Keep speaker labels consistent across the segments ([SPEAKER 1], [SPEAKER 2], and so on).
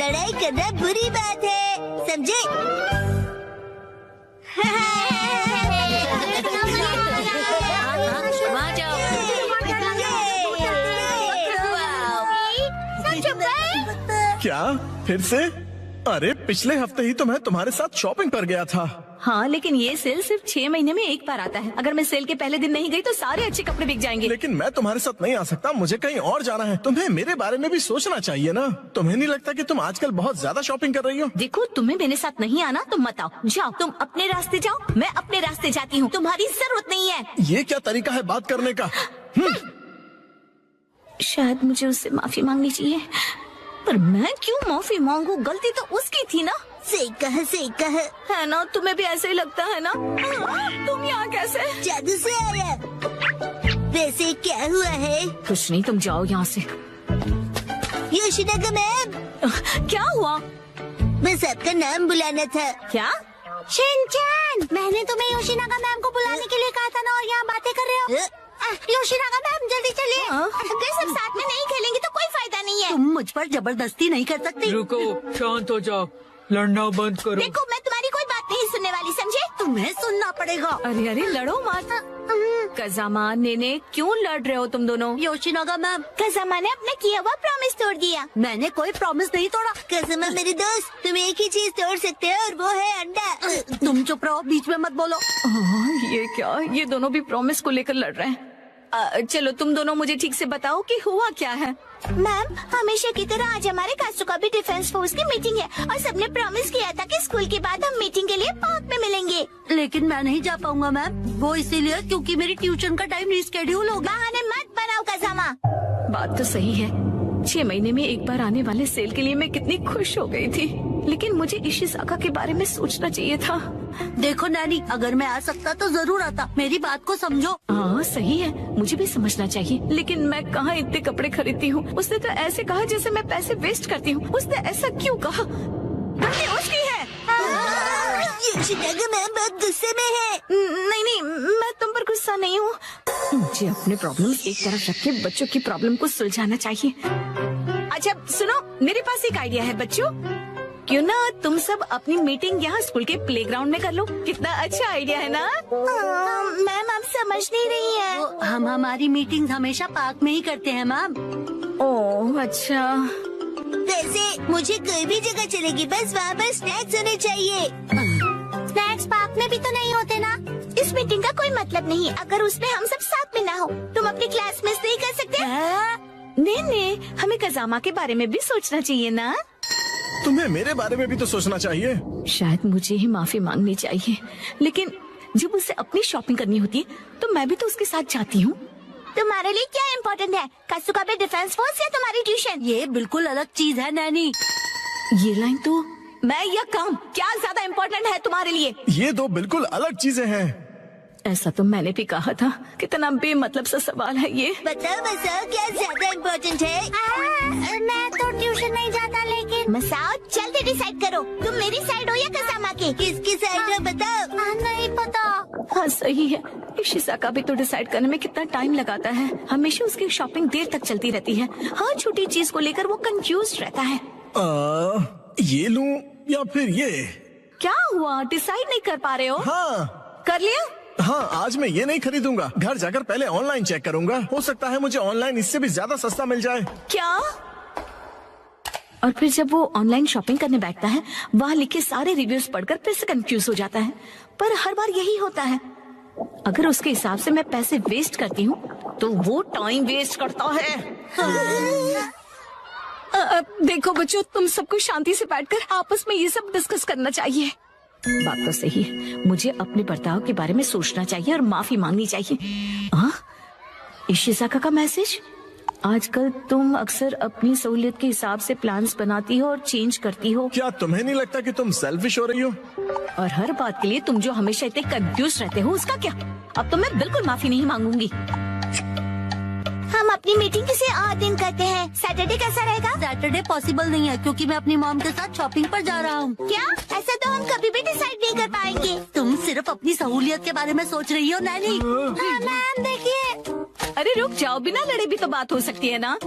[SPEAKER 1] लड़ाई करना बुरी बात है, समझे?
[SPEAKER 2] वहाँ जाओ।
[SPEAKER 3] क्या फिर से? अरे पिछले हफ्ते ही तो मैं तुम्हारे साथ शॉपिंग पर गया था।
[SPEAKER 2] हाँ, लेकिन ये सेल सिर्फ 6 महीने में एक बार आता है। अगर मैं सेल के पहले दिन नहीं गई तो सारे अच्छे कपड़े बिक जाएंगे।
[SPEAKER 3] लेकिन मैं तुम्हारे साथ नहीं आ सकता, मुझे कहीं और जाना है। तुम्हें मेरे बारे में भी सोचना चाहिए ना। तुम्हें नहीं लगता कि तुम आजकल बहुत ज्यादा शॉपिंग कर रही हो?
[SPEAKER 2] देखो, तुम्हें मेरे साथ नहीं आना तो मत आओ। जाओ, तुम अपने रास्ते जाओ, मैं अपने रास्ते जाती हूँ। तुम्हारी जरूरत नहीं है।
[SPEAKER 3] ये क्या तरीका है बात करने का?
[SPEAKER 2] शायद मुझे उससे माफी मांगनी चाहिए, पर मैं क्यों माफी मांगू? गलती तो उसकी थी ना।
[SPEAKER 1] सही कहा
[SPEAKER 2] है ना? तुम्हें भी ऐसे ही लगता है ना? तुम यहाँ कैसे?
[SPEAKER 1] जादू से आया। वैसे क्या हुआ है?
[SPEAKER 2] कुछ नहीं, तुम जाओ यहाँ से।
[SPEAKER 1] योशिनागा मैम,
[SPEAKER 2] क्या हुआ?
[SPEAKER 1] बस आपका नाम बुलाना था।
[SPEAKER 2] क्या?
[SPEAKER 1] शिनचैन, मैंने तुम्हें योशिनागा मैम को बुलाने के लिए कहा था ना, और यहाँ बातें कर रहे हो। योशिनागा मैम जल्दी चलिए। अगर सब साथ में नहीं खेलेंगे तो कोई फायदा नहीं है।
[SPEAKER 2] तुम मुझ पर जबरदस्ती नहीं कर सकती।
[SPEAKER 4] रुको, शांत हो जाओ, लड़ना बंद करो।
[SPEAKER 1] देखो, मैं तुम्हारी कोई बात नहीं सुनने वाली, समझे?
[SPEAKER 2] तुम्हें सुनना पड़ेगा। अरे अरे, लड़ो मत। कजामा, नेने, क्यों लड़ रहे हो तुम दोनों?
[SPEAKER 1] योशिनागा मैम, कज़ामा ने अपना किया हुआ प्रॉमिस तोड़ दिया।
[SPEAKER 2] मैंने कोई प्रॉमिस नहीं तोड़ा।
[SPEAKER 1] कज़ामा मेरे दोस्त, तुम एक ही चीज तोड़ सकते हो और वो है अंडा।
[SPEAKER 2] तुम चुप रहो, बीच में मत बोलो। ये क्या? ये दोनों भी प्रॉमिस को लेकर लड़ रहे हैं। चलो, तुम दोनों मुझे ठीक से बताओ कि हुआ क्या है।
[SPEAKER 1] मैम, हमेशा की तरह आज हमारे कासुकाबे डिफेंस फोर्स की मीटिंग है और सबने प्रॉमिस किया था कि स्कूल के बाद हम मीटिंग के लिए पार्क में मिलेंगे।
[SPEAKER 2] लेकिन मैं नहीं जा पाऊंगा मैम। वो इसीलिए क्योंकि मेरी ट्यूशन का टाइम रिस्केड्यूल हो गया।
[SPEAKER 1] बहाने मत बनाओ कज़ामा।
[SPEAKER 2] बात तो सही है। 6 महीने में एक बार आने वाले सेल के लिए मैं कितनी खुश हो गई थी, लेकिन मुझे इशिज़ाका के बारे में सोचना चाहिए था।
[SPEAKER 5] देखो नैनी, अगर मैं आ सकता तो जरूर आता। मेरी बात को समझो।
[SPEAKER 2] हाँ सही है, मुझे भी समझना चाहिए, लेकिन मैं कहाँ इतने कपड़े खरीदती हूँ। उसने तो ऐसे कहा जैसे मैं पैसे वेस्ट करती हूँ। उसने ऐसा क्यों कहा? गलती उसकी है।
[SPEAKER 1] योशिनागा मैम बहुत गुस्से में है।
[SPEAKER 2] नहीं नहीं, मैं तुम पर गुस्सा नहीं हूँ। मुझे अपने प्रॉब्लम एक तरफ रख के बच्चों की प्रॉब्लम को सुलझाना चाहिए। अच्छा सुनो, मेरे पास एक आइडिया है बच्चों। क्यों ना तुम सब अपनी मीटिंग यहाँ स्कूल के प्लेग्राउंड में कर लो। कितना अच्छा आइडिया है ना?
[SPEAKER 1] मैम, आप समझ नहीं रही है।
[SPEAKER 5] हम हमारी मीटिंग हमेशा पार्क में ही करते हैं मैम।
[SPEAKER 2] ओह अच्छा।
[SPEAKER 1] वैसे मुझे कोई भी जगह चलेगी, बस वहाँ पर स्नैक्स होने चाहिए। स्नैक्स पार्क में भी तो नहीं होते ना। इस मीटिंग का कोई मतलब नहीं अगर उसमें हम सब साथ में ना हो। तुम अपनी क्लास मिस नहीं कर सकते।
[SPEAKER 2] नहीं, हमें कज़ामा के बारे में भी सोचना चाहिए ना।
[SPEAKER 3] तुम्हें मेरे बारे में भी तो सोचना चाहिए।
[SPEAKER 2] शायद मुझे ही माफी मांगनी चाहिए, लेकिन जब उसे अपनी शॉपिंग करनी होती है तो मैं भी तो उसके साथ जाती हूँ।
[SPEAKER 1] तुम्हारे लिए क्या इम्पोर्टेंट है, कासुकाबे डिफेंस फोर्स या तुम्हारी ट्यूशन?
[SPEAKER 5] ये बिल्कुल अलग चीज है नैनी।
[SPEAKER 2] ये लाइन तो मैं या काम, क्या ज्यादा इम्पोर्टेंट है तुम्हारे लिए?
[SPEAKER 3] ये दो बिल्कुल अलग चीजें हैं।
[SPEAKER 2] ऐसा तो मैंने भी कहा था। कितना बेमतलब सा सवाल है ये।
[SPEAKER 1] बताओ क्या ज्यादा इम्पोर्टेंट है? मैं तो ट्यूशन नहीं जाता, लेकिन मसाओ जल्दी डिसाइड करो, तुम मेरी साइड हो या कज़ामा की? किसकी साइड हो बताओ। नहीं पता।
[SPEAKER 2] हाँ सही है, इशिज़ाका भी तो डिसाइड करने में कितना टाइम लगाता है। हमेशा उसकी शॉपिंग देर तक चलती रहती है। हर छोटी चीज को लेकर वो कंफ्यूज रहता है।
[SPEAKER 3] ये लूं या फिर ये?
[SPEAKER 2] क्या हुआ, डिसाइड नहीं कर पा रहे हो?
[SPEAKER 3] हाँ
[SPEAKER 2] कर लिया?
[SPEAKER 3] हाँ, आज मैं ये नहीं खरीदूंगा। घर जाकर पहले ऑनलाइन चेक करूंगा। हो सकता है मुझे ऑनलाइन इससे भी ज्यादा सस्ता मिल जाए।
[SPEAKER 2] क्या? और फिर जब वो ऑनलाइन शॉपिंग करने बैठता है, वहाँ लिखे सारे रिव्यूज पढ़कर फिर से कंफ्यूज हो जाता है। पर हर बार यही होता है। अगर उसके हिसाब से मैं पैसे वेस्ट करती हूँ तो वो टाइम वेस्ट करता है। देखो बच्चों, तुम सबको शांति से बैठकर आपस में ये सब डिस्कस करना चाहिए। बात तो सही है, मुझे अपने बर्ताव के बारे में सोचना चाहिए और माफी मांगनी चाहिए। इशिज़ाका का मैसेज। आजकल तुम अक्सर अपनी सहूलियत के हिसाब से प्लान्स बनाती हो और चेंज करती हो।
[SPEAKER 3] क्या तुम्हें नहीं लगता कि तुम सेल्फिश हो रही हो?
[SPEAKER 2] और हर बात के लिए तुम जो हमेशा इतने कंफ्यूज रहते हो, उसका क्या? अब तो मैं बिल्कुल माफी नहीं मांगूंगी।
[SPEAKER 1] हम अपनी मीटिंग किसी और दिन करते हैं। सैटरडे कैसा रहेगा?
[SPEAKER 5] सैटरडे पॉसिबल नहीं है क्योंकि मैं अपनी मॉम के साथ शॉपिंग पर जा रहा हूँ।
[SPEAKER 1] क्या? ऐसा तो हम कभी भी डिसाइड नहीं कर पाएंगे।
[SPEAKER 5] तुम सिर्फ अपनी सहूलियत के बारे में सोच रही हो नैनी।
[SPEAKER 1] मैम देखिए।
[SPEAKER 2] अरे रुक जाओ, बिना लड़े भी तो बात हो सकती है ना।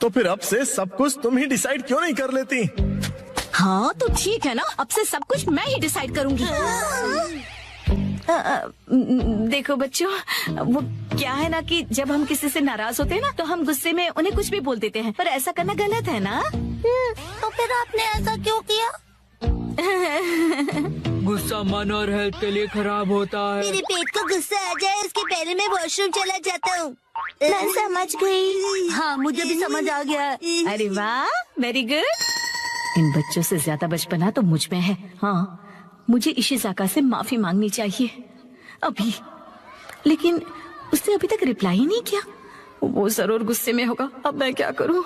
[SPEAKER 3] तो फिर अब से सब कुछ तुम ही डिसाइड क्यों नहीं कर लेती?
[SPEAKER 2] हाँ तो ठीक है ना, अब से सब कुछ मैं ही डिसाइड करूंगी। देखो बच्चों, वो क्या है ना कि जब हम किसी से नाराज होते हैं ना तो हम गुस्से में उन्हें कुछ भी बोल देते हैं, पर ऐसा करना गलत है ना।
[SPEAKER 5] तो फिर आपने ऐसा क्यों किया?
[SPEAKER 4] गुस्सा मन और हेल्थ के लिए खराब होता है।
[SPEAKER 1] मेरे पेट को गुस्सा आ जाए उसके पहले मैं वॉशरूम चला जाता हूँ। मैं समझ गई।
[SPEAKER 5] हाँ, मुझे भी समझ आ गया है।
[SPEAKER 2] अरे वाह, वेरी गुड। इन बच्चों से ज्यादा बचपना तो मुझ में है। हाँ, मुझे इशिज़ाका से माफी मांगनी चाहिए अभी, लेकिन उसने अभी तक रिप्लाई ही नहीं किया। वो जरूर गुस्से में होगा। अब मैं क्या करूं?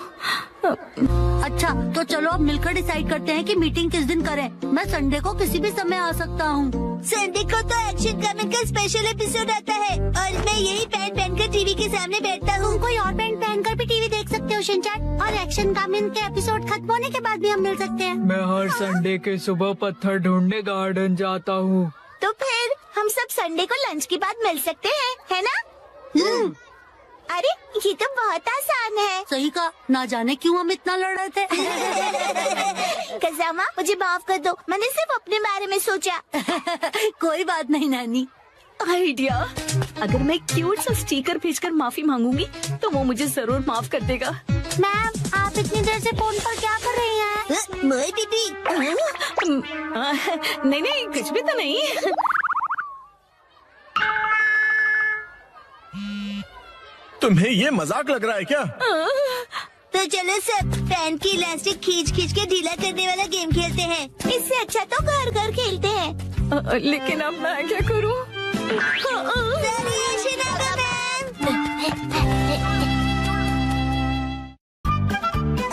[SPEAKER 5] अच्छा, तो चलो अब मिलकर डिसाइड करते हैं कि मीटिंग किस दिन करें। मैं संडे को किसी भी समय आ सकता हूँ।
[SPEAKER 1] संडे को तो एक्शन कमेंट का स्पेशल एपिसोड आता है और मैं यही पैंट पहनकर टीवी के सामने बैठता हूँ।
[SPEAKER 5] कोई और पैंट पहनकर भी टीवी देख सकते हो शिनचैन, और एक्शन कमेंट के एपिसोड खत्म होने के बाद भी हम मिल सकते हैं।
[SPEAKER 4] मैं हर संडे के सुबह पत्थर ढूंढने गार्डन जाता हूँ।
[SPEAKER 1] तो फिर हम सब संडे को लंच के बाद मिल सकते हैं, है ना? अरे ये तो बहुत आसान है।
[SPEAKER 5] सही कहा, ना जाने क्यों हम इतना लड़ रहे थे।
[SPEAKER 1] कज़ामा, मुझे माफ कर दो, मैंने सिर्फ अपने बारे में सोचा।
[SPEAKER 5] कोई बात नहीं नानी।
[SPEAKER 2] आइडिया, अगर मैं क्यूट सा स्टिकर भेजकर माफी मांगूंगी तो वो मुझे जरूर माफ कर देगा।
[SPEAKER 5] मैम, आप इतनी देर से फोन पर क्या कर रही हैं?
[SPEAKER 1] मोए दीदी।
[SPEAKER 2] नहीं नहीं, कुछ भी तो नहीं।
[SPEAKER 3] तुम्हें ये मजाक लग रहा है क्या?
[SPEAKER 1] तो चलो सब फैन की इलास्टिक खींच खींच के ढीला करने वाला गेम खेलते हैं। इससे अच्छा तो घर घर खेलते हैं।
[SPEAKER 2] लेकिन अब मैं क्या करूं?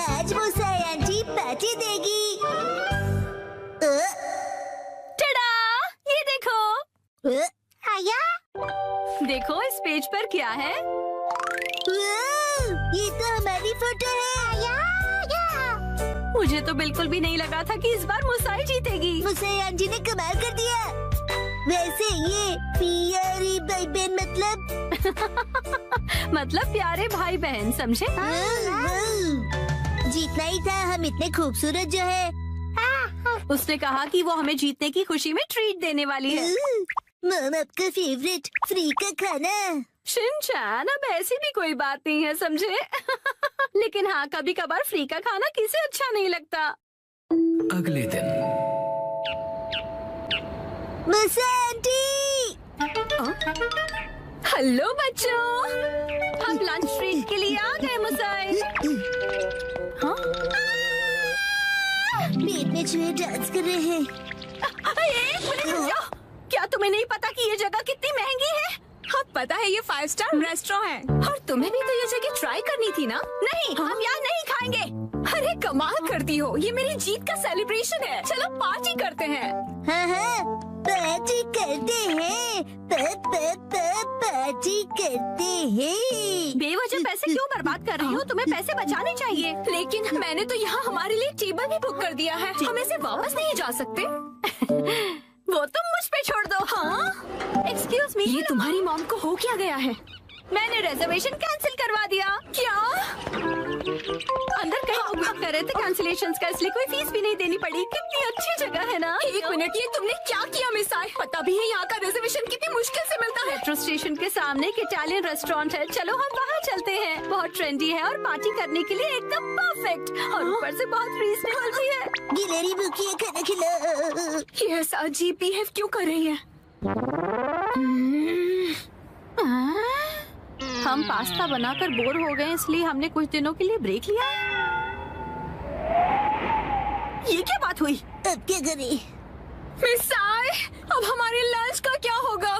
[SPEAKER 1] आज मुसाई आंटी पार्टी देगी।
[SPEAKER 2] टडा, ये देखो।
[SPEAKER 1] आया?
[SPEAKER 2] देखो इस पेज पर क्या है।
[SPEAKER 1] ये तो हमारी फोटो है।
[SPEAKER 2] मुझे तो बिल्कुल भी नहीं लगा था कि इस बार मुसाई जीतेगी।
[SPEAKER 1] मुसाई आंटी ने कमाल कर दिया। वैसे ये प्यारी भाई बहन
[SPEAKER 2] मतलब प्यारे भाई बहन, समझे?
[SPEAKER 1] जीतना ही था, हम इतने खूबसूरत जो है।
[SPEAKER 2] उसने कहा कि वो हमें जीतने की खुशी में ट्रीट देने वाली है।
[SPEAKER 1] मम, आपका फेवरेट फ्री का खाना।
[SPEAKER 2] शिनचैन, अब ऐसी भी कोई बात नहीं है, समझे? लेकिन हाँ, कभी कभार फ्री का खाना किसे अच्छा नहीं लगता।
[SPEAKER 6] अगले दिन
[SPEAKER 1] मुसाई आंटी।
[SPEAKER 2] हेलो बच्चों, हम लंच ट्रीट के लिए आ गए। मुसाई, हाँ?
[SPEAKER 1] पेट में चूहे डांस कर रहे हैं।
[SPEAKER 2] क्या तुम्हें नहीं पता कि ये जगह कितनी महंगी है? हाँ पता है, ये 5 स्टार रेस्टोरेंट है और तुम्हें भी तो ये जगह ट्राई करनी थी ना। नहीं, हम यहाँ नहीं खाएंगे। अरे कमाल करती हो, ये मेरी जीत का सेलिब्रेशन है। चलो पार्टी करते हैं।
[SPEAKER 1] हाँ, पार्टी करते हैं। पार्टी करते हैं।
[SPEAKER 2] बेवजह पैसे क्यों बर्बाद कर रही हो? तुम्हें पैसे बचाने चाहिए। लेकिन मैंने तो यहाँ हमारे लिए टेबल भी बुक कर दिया है, हम इसे वापस नहीं जा सकते। वो तुम मुझ पे छोड़ दो। हाँ, एक्सक्यूज मी, ये तुम्हारी मॉम को हो क्या गया है? मैंने रिजर्वेशन कैंसिल करवा दिया। क्या? अंदर कहीं बुक कर रहे थे कैंसिलेशंस का, इसलिए कोई फीस भी नहीं देनी पड़ी। कितनी अच्छी जगह है ना। एक मिनट, ये तुमने क्या किया मिसाई? पता भी है यहाँ का रिजर्वेशन कितनी मुश्किल से मिलता है। मेट्रो स्टेशन के सामने एक इटालियन रेस्टोरेंट है, चलो हम वहाँ चलते हैं। बहुत ट्रेंडी है और पार्टी करने के लिए एकदम परफेक्ट, और ऊपर से बहुत रीजनेबल भी है।
[SPEAKER 1] गिलहरी भूखी है, खाना खिला।
[SPEAKER 2] ये ऐसा अजीब बिहेव क्यों कर रही है? हम पास्ता बनाकर बोर हो गए, इसलिए हमने कुछ दिनों के लिए ब्रेक लिया। ये क्या बात हुई?
[SPEAKER 1] अब क्या करें?
[SPEAKER 2] मिसाई, अब हमारे लंच का क्या होगा?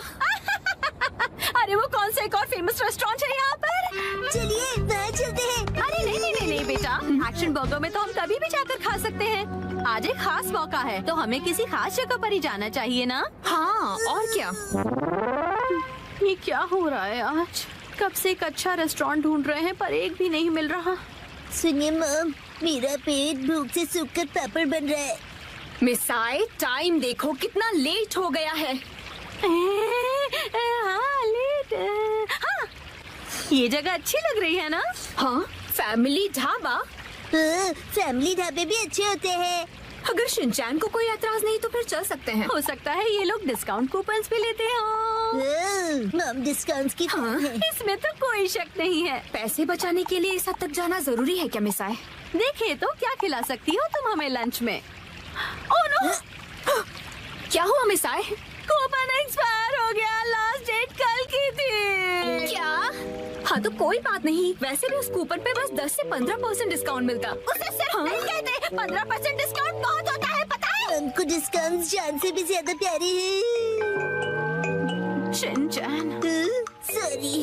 [SPEAKER 2] अरे वो कौन सा एक और फेमस रेस्टोरेंट है यहाँ पर?
[SPEAKER 1] चलिए वहाँ चलते हैं।
[SPEAKER 2] अरे नहीं नहीं नहीं नहीं बेटा, एक्शन बर्गर में तो हम कभी भी जाकर खा सकते हैं। आज एक खास मौका है, तो हमें किसी खास जगह पर ही जाना चाहिए ना? हाँ, और क्या? ये क्या हो रहा है आज? कब से एक अच्छा रेस्टोरेंट ढूंढ रहे हैं पर एक भी नहीं मिल रहा।
[SPEAKER 1] सुनिए मॉम, मेरा पेट भूख से सूखकर पापड़ बन रहा है।
[SPEAKER 2] मिसाई, टाइम देखो कितना लेट हो गया है। हाँ, लेट। हाँ, ये जगह अच्छी लग रही है ना? हाँ, फैमिली ढाबा?
[SPEAKER 1] फैमिली ढाबे भी अच्छे होते हैं।
[SPEAKER 2] अगर शिनचैन को कोई एतराज नहीं तो फिर चल सकते हैं। हो सकता है ये लोग डिस्काउंट कूपन्स भी लेते हो।
[SPEAKER 1] मम डिस्काउंट्स की
[SPEAKER 2] हाँ, इसमें तो कोई शक नहीं है। पैसे बचाने के लिए इस हद तक जाना जरूरी है क्या मिसाए? देखिए तो क्या खिला सकती हो तुम हमें लंच में? Oh no! क्या हुआ मिसाए? कूपन एक्सपायर हो गया। लास्ट डेट कल की थी। क्या? हाँ तो कोई बात नहीं। वैसे भी उस कूपन पे बस 10 से 15% डिस्काउंट मिलता। उसे सिर्फ नहीं कहते 15% डिस्काउंट बहुत होता है, पता है?
[SPEAKER 1] हमको डिस्काउंट जान से भी ज्यादा प्यारे हैं।
[SPEAKER 2] Shinchan,
[SPEAKER 1] sorry.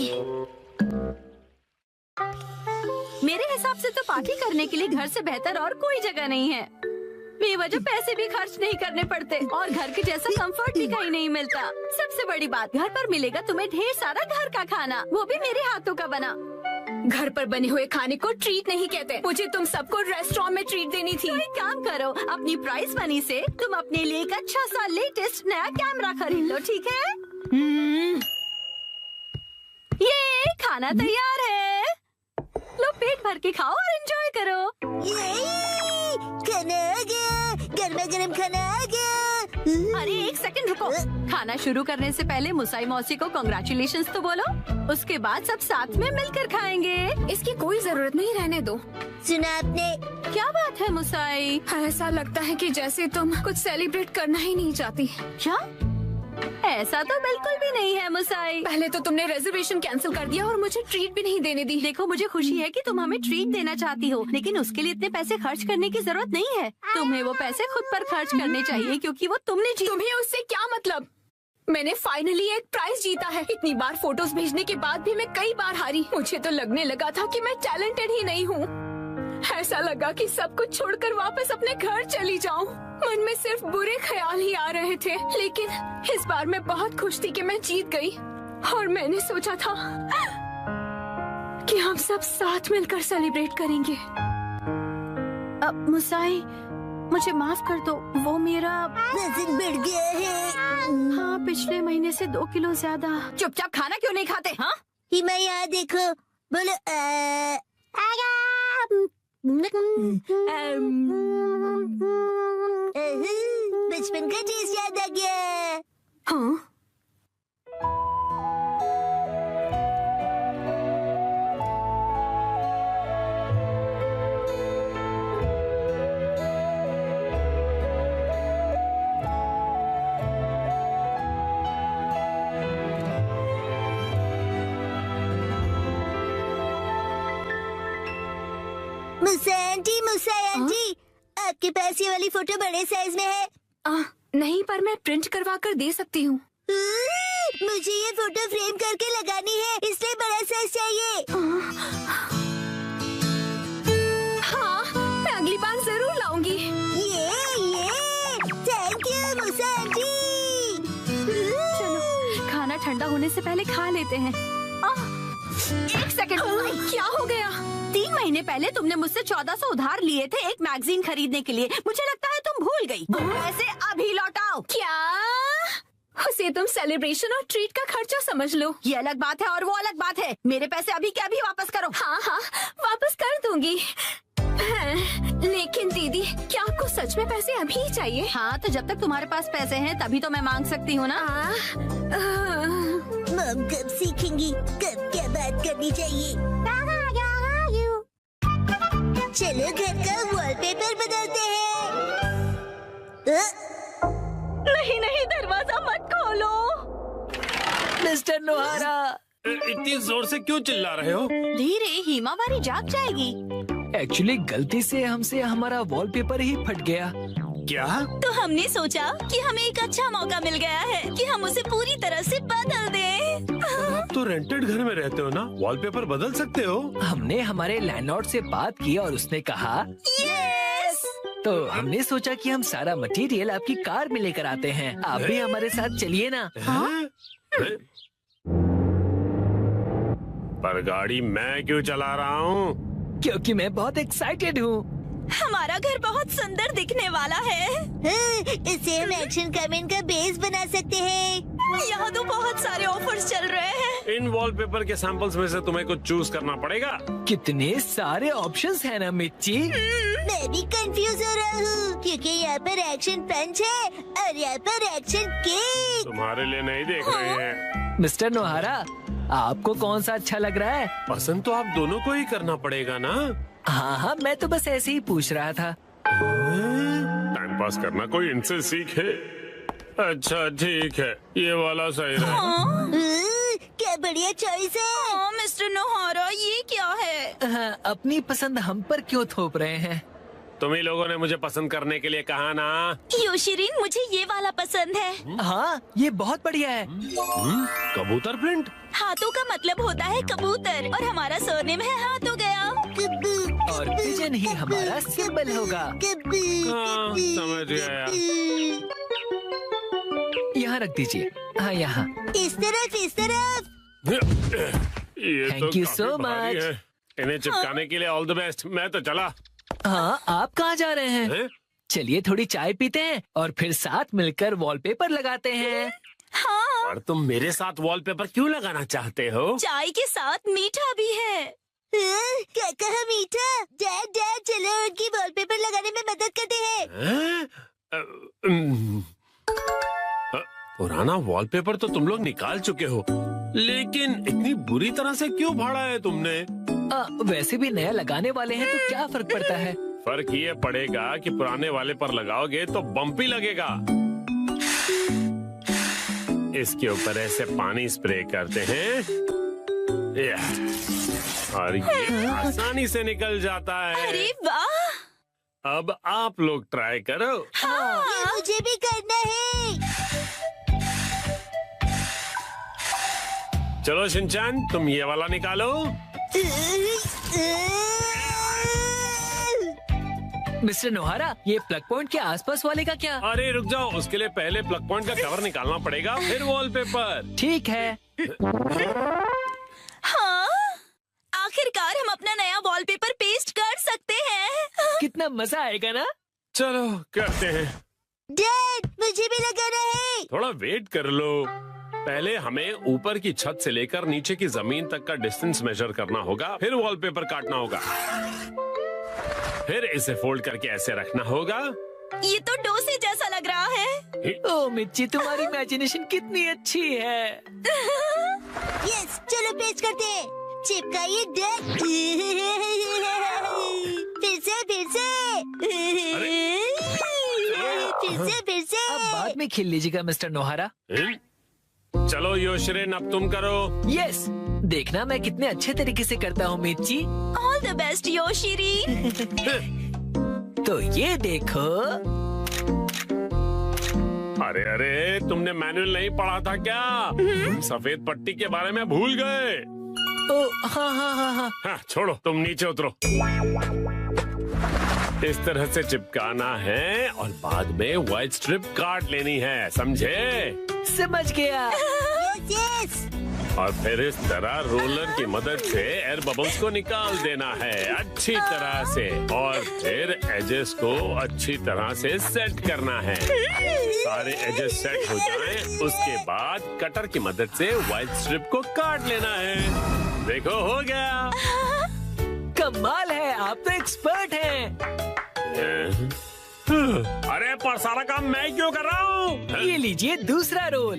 [SPEAKER 2] मेरे हिसाब से तो पार्टी करने के लिए घर से बेहतर और कोई जगह नहीं है। बेवजह पैसे भी खर्च नहीं करने पड़ते और घर के जैसा कंफर्ट भी कहीं नहीं मिलता। सबसे बड़ी बात, घर पर मिलेगा तुम्हें ढेर सारा घर का खाना, वो भी मेरे हाथों का बना। घर पर बने हुए खाने को ट्रीट नहीं कहते। मुझे तुम सबको रेस्टोरेंट में ट्रीट देनी थी। तो एक काम करो, अपनी प्राइस मनी से तुम अपने लिए एक अच्छा सा लेटेस्ट नया कैमरा खरीद लो, ठीक है? ये खाना तैयार है, लो पेट भर के खाओ और एंजॉय करो।
[SPEAKER 1] खाना आ गया, गर्मा गर्म खाना आ गया।
[SPEAKER 2] अरे एक सेकंड रुको। खाना शुरू करने से पहले मुसाई मौसी को कांग्रेचुलेशंस तो बोलो, उसके बाद सब साथ में मिलकर खाएंगे। इसकी कोई जरूरत नहीं, रहने दो।
[SPEAKER 1] सुना आपने?
[SPEAKER 2] क्या बात है मुसाई? ऐसा लगता है कि जैसे तुम कुछ सेलिब्रेट करना ही नहीं चाहती। क्या? ऐसा तो बिल्कुल भी नहीं है मुसाई। पहले तो तुमने रिजर्वेशन कैंसिल कर दिया और मुझे ट्रीट भी नहीं देने दी। देखो मुझे खुशी है कि तुम हमें ट्रीट देना चाहती हो, लेकिन उसके लिए इतने पैसे खर्च करने की जरूरत नहीं है। तुम्हें वो पैसे खुद पर खर्च करने चाहिए क्योंकि वो तुमने तुम्हें उससे क्या मतलब? मैंने फाइनली एक प्राइज जीता है। इतनी बार फोटोज भेजने के बाद भी मैं कई बार हारी। मुझे तो लगने लगा था कि मैं टैलेंटेड ही नहीं हूँ। ऐसा लगा कि सब कुछ छोड़कर वापस अपने घर चली जाऊं। मन में सिर्फ बुरे ख्याल ही आ रहे थे, लेकिन इस बार मैं बहुत खुश थी कि मैं जीत गई। और मैंने सोचा था कि हम सब साथ मिलकर सेलिब्रेट करेंगे। अब मुसाई, मुझे माफ कर दो, वो मेरा
[SPEAKER 1] वजन बढ़ गया है।
[SPEAKER 2] हाँ, पिछले महीने से 2 किलो ज्यादा। चुपचाप खाना क्यों नहीं खाते? हाँ,
[SPEAKER 1] हिमा यहाँ देखो, बोलो बचपन का टेस्ट याद आ गया।
[SPEAKER 2] हाँ?
[SPEAKER 1] मुसा आंटी, आपके पास ये वाली फोटो बड़े साइज में है?
[SPEAKER 2] नहीं, पर मैं प्रिंट करवा कर दे सकती हूँ।
[SPEAKER 1] मुझे ये फोटो फ्रेम करके लगानी है, इसलिए बड़ा साइज चाहिए।
[SPEAKER 2] हाँ, मैं अगली बार जरूर लाऊंगी।
[SPEAKER 1] ये थैंक यू मुसा आंटी।
[SPEAKER 2] चलो, खाना ठंडा होने से पहले खा लेते हैं। एक सेकंड, क्या हो गया? 3 महीने पहले तुमने मुझसे 1400 उधार लिए थे एक मैगजीन खरीदने के लिए। मुझे लगता है तुम भूल गई। पैसे अभी लौटाओ। क्या? उसे तुम सेलिब्रेशन और ट्रीट का खर्चा समझ लो। ये अलग बात है और वो अलग बात है। मेरे पैसे अभी के अभी वापस करो। हाँ, वापस कर दूंगी। लेकिन दीदी, क्या आपको सच में पैसे अभी चाहिए? हाँ, तो जब तक तुम्हारे पास पैसे हैं तभी तो मैं मांग सकती हूँ ना।
[SPEAKER 1] मम कब सीखेंगी कब क्या बात करनी चाहिए। चलो घर का वॉलपेपर बदलते हैं।
[SPEAKER 2] नहीं, दरवाजा मत खोलो।
[SPEAKER 6] मिस्टर नोहारा,
[SPEAKER 7] इतनी जोर से क्यों चिल्ला रहे हो?
[SPEAKER 2] धीरे, हिमावारी जाग जाएगी।
[SPEAKER 6] एक्चुअली गलती से हमसे हमारा वॉलपेपर ही फट गया।
[SPEAKER 7] क्या?
[SPEAKER 2] तो हमने सोचा कि हमें एक अच्छा मौका मिल गया है कि हम उसे पूरी तरह से बदल दें।
[SPEAKER 7] आप तो रेंटेड घर में रहते हो ना, वॉलपेपर बदल सकते हो।
[SPEAKER 6] हमने हमारे लैंडलॉर्ड से बात की और उसने कहा
[SPEAKER 2] यस।
[SPEAKER 6] तो हमने सोचा कि हम सारा मटेरियल आपकी कार में लेकर आते हैं। आप भी हमारे साथ चलिए ना।
[SPEAKER 7] हैं? पर गाड़ी मैं क्यों चला रहा हूँ?
[SPEAKER 6] क्योंकि मैं बहुत एक्साइटेड हूँ।
[SPEAKER 2] हमारा घर बहुत सुंदर दिखने वाला है।
[SPEAKER 1] इसे हम एक्शन कमेंट का बेस बना सकते हैं।
[SPEAKER 2] यहाँ तो बहुत सारे ऑफर्स चल रहे हैं।
[SPEAKER 7] इन वॉलपेपर के सैंपल्स में से तुम्हें कुछ चूज करना पड़ेगा।
[SPEAKER 6] कितने सारे ऑप्शंस हैं ना मिर्ची।
[SPEAKER 1] मैं भी कंफ्यूज हो रहा हूँ क्योंकि यहाँ पर एक्शन पंच है और यहाँ पर एक्शन केक।
[SPEAKER 7] तुम्हारे लिए नहीं देख रहे हैं।
[SPEAKER 6] मिस्टर नोहारा, आपको कौन सा अच्छा लग रहा है?
[SPEAKER 7] पसंद तो आप दोनों को ही करना पड़ेगा ना।
[SPEAKER 6] हाँ, मैं तो बस ऐसे ही पूछ रहा था।
[SPEAKER 7] टाइम पास करना कोई इनसे सीखे। अच्छा ठीक है, ये वाला सही है।
[SPEAKER 1] क्या बढ़िया चॉइस है।
[SPEAKER 2] मिस्टर नोहारा, ये क्या है?
[SPEAKER 6] हाँ, अपनी पसंद हम पर क्यों थोप रहे हैं?
[SPEAKER 7] तुम ही लोगों ने मुझे पसंद करने के लिए कहा ना।
[SPEAKER 2] योशिरीन, मुझे ये वाला पसंद है।
[SPEAKER 6] हाँ, ये बहुत बढ़िया है।
[SPEAKER 7] कबूतर प्रिंट।
[SPEAKER 2] हाथों का मतलब होता है कबूतर और हमारा सरनेम है हाथों गया।
[SPEAKER 6] और पिजन ही हमारा सिंबल होगा।
[SPEAKER 7] हाँ, समझ गया।
[SPEAKER 6] यहाँ रख दीजिए। हाँ, यहाँ।
[SPEAKER 1] इस तरफ।
[SPEAKER 7] ये
[SPEAKER 6] Thank
[SPEAKER 7] तो
[SPEAKER 6] you
[SPEAKER 7] काफी
[SPEAKER 6] so
[SPEAKER 7] भारी
[SPEAKER 6] much.
[SPEAKER 7] है। इन्हें चिपकाने के लिए ऑल द बेस्ट। मैं तो चला।
[SPEAKER 6] हाँ, आप कहाँ जा रहे हैं?
[SPEAKER 7] हैं?
[SPEAKER 6] चलिए थोड़ी चाय पीते हैं और फिर साथ मिलकर वॉलपेपर लगाते हैं।
[SPEAKER 2] हाँ,
[SPEAKER 7] और तुम मेरे साथ वॉलपेपर क्यों लगाना चाहते हो?
[SPEAKER 2] चाय के साथ मीठा भी है।
[SPEAKER 1] क्या कहा मीठा? डैड चलो उनकी वॉलपेपर लगाने में मदद करते हैं।
[SPEAKER 7] हैं? पुराना वॉलपेपर तो तुम लोग निकाल चुके हो, लेकिन इतनी बुरी तरह से क्यों फाड़ा है तुमने?
[SPEAKER 6] वैसे भी नया लगाने वाले हैं तो क्या फर्क पड़ता है?
[SPEAKER 7] फर्क ये पड़ेगा कि पुराने वाले पर लगाओगे तो बम्पी लगेगा। इसके ऊपर ऐसे पानी स्प्रे करते हैं और ये आसानी से निकल जाता है।
[SPEAKER 2] अरे वाह!
[SPEAKER 7] अब आप लोग ट्राई करो।
[SPEAKER 1] ये मुझे भी करना है।
[SPEAKER 7] चलो शिनचैन, तुम ये वाला निकालो।
[SPEAKER 6] मिस्टर नोहारा, ये प्लग पॉइंट के आसपास वाले का क्या?
[SPEAKER 7] अरे रुक जाओ, उसके लिए पहले प्लग पॉइंट का कवर निकालना पड़ेगा, फिर वॉलपेपर।
[SPEAKER 6] ठीक है।
[SPEAKER 2] हाँ, आखिरकार हम अपना नया वॉलपेपर पेस्ट कर सकते हैं।
[SPEAKER 6] कितना मजा आएगा ना?
[SPEAKER 7] चलो करते हैं।
[SPEAKER 1] डैड, मुझे भी लगाना है।
[SPEAKER 7] थोड़ा वेट कर लो। पहले हमें ऊपर की छत से लेकर नीचे की जमीन तक का डिस्टेंस मेजर करना होगा, फिर वॉलपेपर काटना होगा, फिर इसे फोल्ड करके ऐसे रखना होगा।
[SPEAKER 2] ये तो डोसे जैसा लग रहा है।
[SPEAKER 6] ओ मिर्ची, तुम्हारी इमेजिनेशन कितनी अच्छी है।
[SPEAKER 1] यस, चलो पेस्ट करते हैं। चिपकाइए डैड। फिर से।
[SPEAKER 6] अब बाद में खेल लीजिएगा मिस्टर नोहारा।
[SPEAKER 7] चलो योशरेन, अब तुम करो।
[SPEAKER 6] यस, देखना मैं कितने अच्छे तरीके से करता हूँ मिर्ची।
[SPEAKER 2] All the best Yoshiri.
[SPEAKER 6] तो ये देखो।
[SPEAKER 7] अरे अरे, तुमने मैनुअल नहीं पढ़ा था क्या? तुम सफेद पट्टी के बारे में भूल गए।
[SPEAKER 6] ओ हाँ हाँ हाँ हाँ।
[SPEAKER 7] हाँ, छोड़ो, तुम नीचे उतरो। इस तरह से चिपकाना है और बाद में व्हाइट स्ट्रिप काट लेनी है, समझे?
[SPEAKER 6] समझ गया।
[SPEAKER 1] यस।
[SPEAKER 7] और फिर इस तरह रोलर की मदद से एयर बबल्स को निकाल देना है अच्छी तरह से, और फिर एजेस को अच्छी तरह से सेट करना है। सारे एजेस सेट हो जाएं, उसके बाद कटर की मदद से व्हाइट स्ट्रिप को काट लेना है। देखो, हो गया।
[SPEAKER 6] कमाल है, आप तो एक्सपर्ट हैं।
[SPEAKER 7] अरे पर सारा काम मैं क्यों कर रहा हूँ?
[SPEAKER 6] ये लीजिए दूसरा रोल।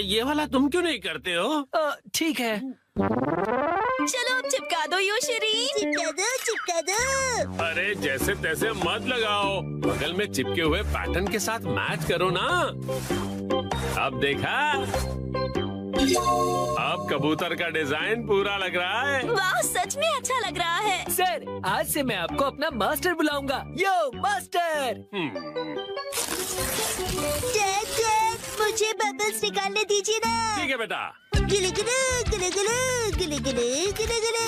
[SPEAKER 7] ये वाला तुम क्यों नहीं करते हो?
[SPEAKER 6] ठीक है।
[SPEAKER 2] चलो अब चिपका दो योशिरी।
[SPEAKER 1] चिपका दो।
[SPEAKER 7] अरे जैसे तैसे मत लगाओ, बगल में चिपके हुए पैटर्न के साथ मैच करो ना। अब देखा, अब कबूतर का डिजाइन पूरा लग रहा है।
[SPEAKER 2] वाह, सच में अच्छा लग रहा है।
[SPEAKER 6] सर, आज से मैं आपको अपना मास्टर बुलाऊंगा। यो मास्टर।
[SPEAKER 1] डैड, मुझे बबल्स निकालने दीजिए ना।
[SPEAKER 7] ठीक है बेटा।
[SPEAKER 1] गिले गिले गिले गिले गिले गिले गिले गिले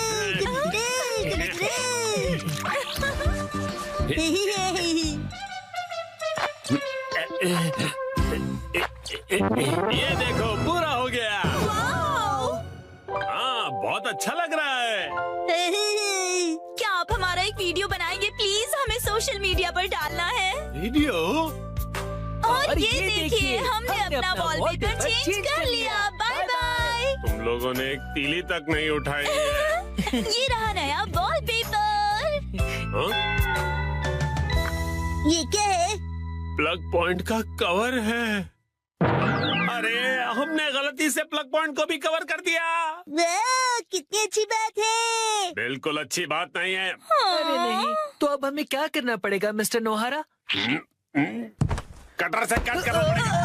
[SPEAKER 7] ये देखो, पूरा हो गया।
[SPEAKER 2] वाओ!
[SPEAKER 7] हाँ, बहुत अच्छा लग रहा है।
[SPEAKER 2] क्या आप हमारा एक वीडियो बनाएंगे प्लीज? हमें सोशल मीडिया पर डालना है।
[SPEAKER 7] वीडियो?
[SPEAKER 2] और
[SPEAKER 6] और
[SPEAKER 2] ये देखिए हमने अपना वॉलपेपर चेंज कर लिया। Bye bye.
[SPEAKER 7] तुम लोगों ने एक तीली तक नहीं उठाई है।
[SPEAKER 2] ये रहा नया वॉलपेपर।
[SPEAKER 7] हाँ?
[SPEAKER 1] ये क्या है?
[SPEAKER 7] प्लग पॉइंट का कवर है। अरे हमने गलती से प्लग पॉइंट को भी कवर कर दिया।
[SPEAKER 1] वाह, कितनी अच्छी बात है।
[SPEAKER 7] बिल्कुल अच्छी बात नहीं है।
[SPEAKER 6] अरे नहीं, तो अब हमें क्या करना पड़ेगा मिस्टर नोहारा?
[SPEAKER 7] कटर से कट करना पड़ेगा।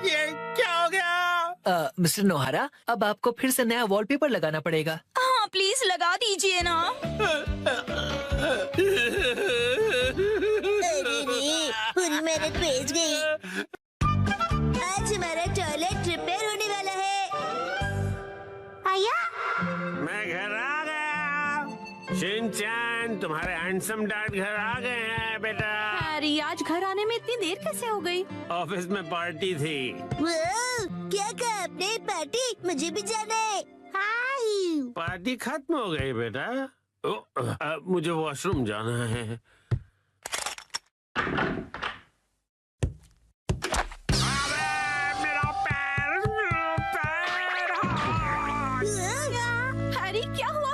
[SPEAKER 7] ये क्या हो गया?
[SPEAKER 6] मिस्टर नोहारा, अब आपको फिर से नया वॉलपेपर लगाना पड़ेगा।
[SPEAKER 2] हाँ प्लीज लगा दीजिए ना।
[SPEAKER 1] अरे रे, पूरी मेहनत वेस्ट गई। आज हमारा टॉयलेट रिपेयर होने वाला है। आया?
[SPEAKER 7] मैं घर आ गया। शिनचैन, तुम्हारे हैंडसम डैड घर आ गए हैं बेटा।
[SPEAKER 2] हैरी, आज घर आने में इतनी देर कैसे हो गई?
[SPEAKER 7] ऑफिस में पार्टी थी।
[SPEAKER 1] वाह, क्या कहा आपने? पार्टी? मुझे भी जाना है। हाय।
[SPEAKER 7] पार्टी खत्म हो गई बेटा। मुझे वॉशरूम जाना है।
[SPEAKER 2] हैरी क्या हुआ?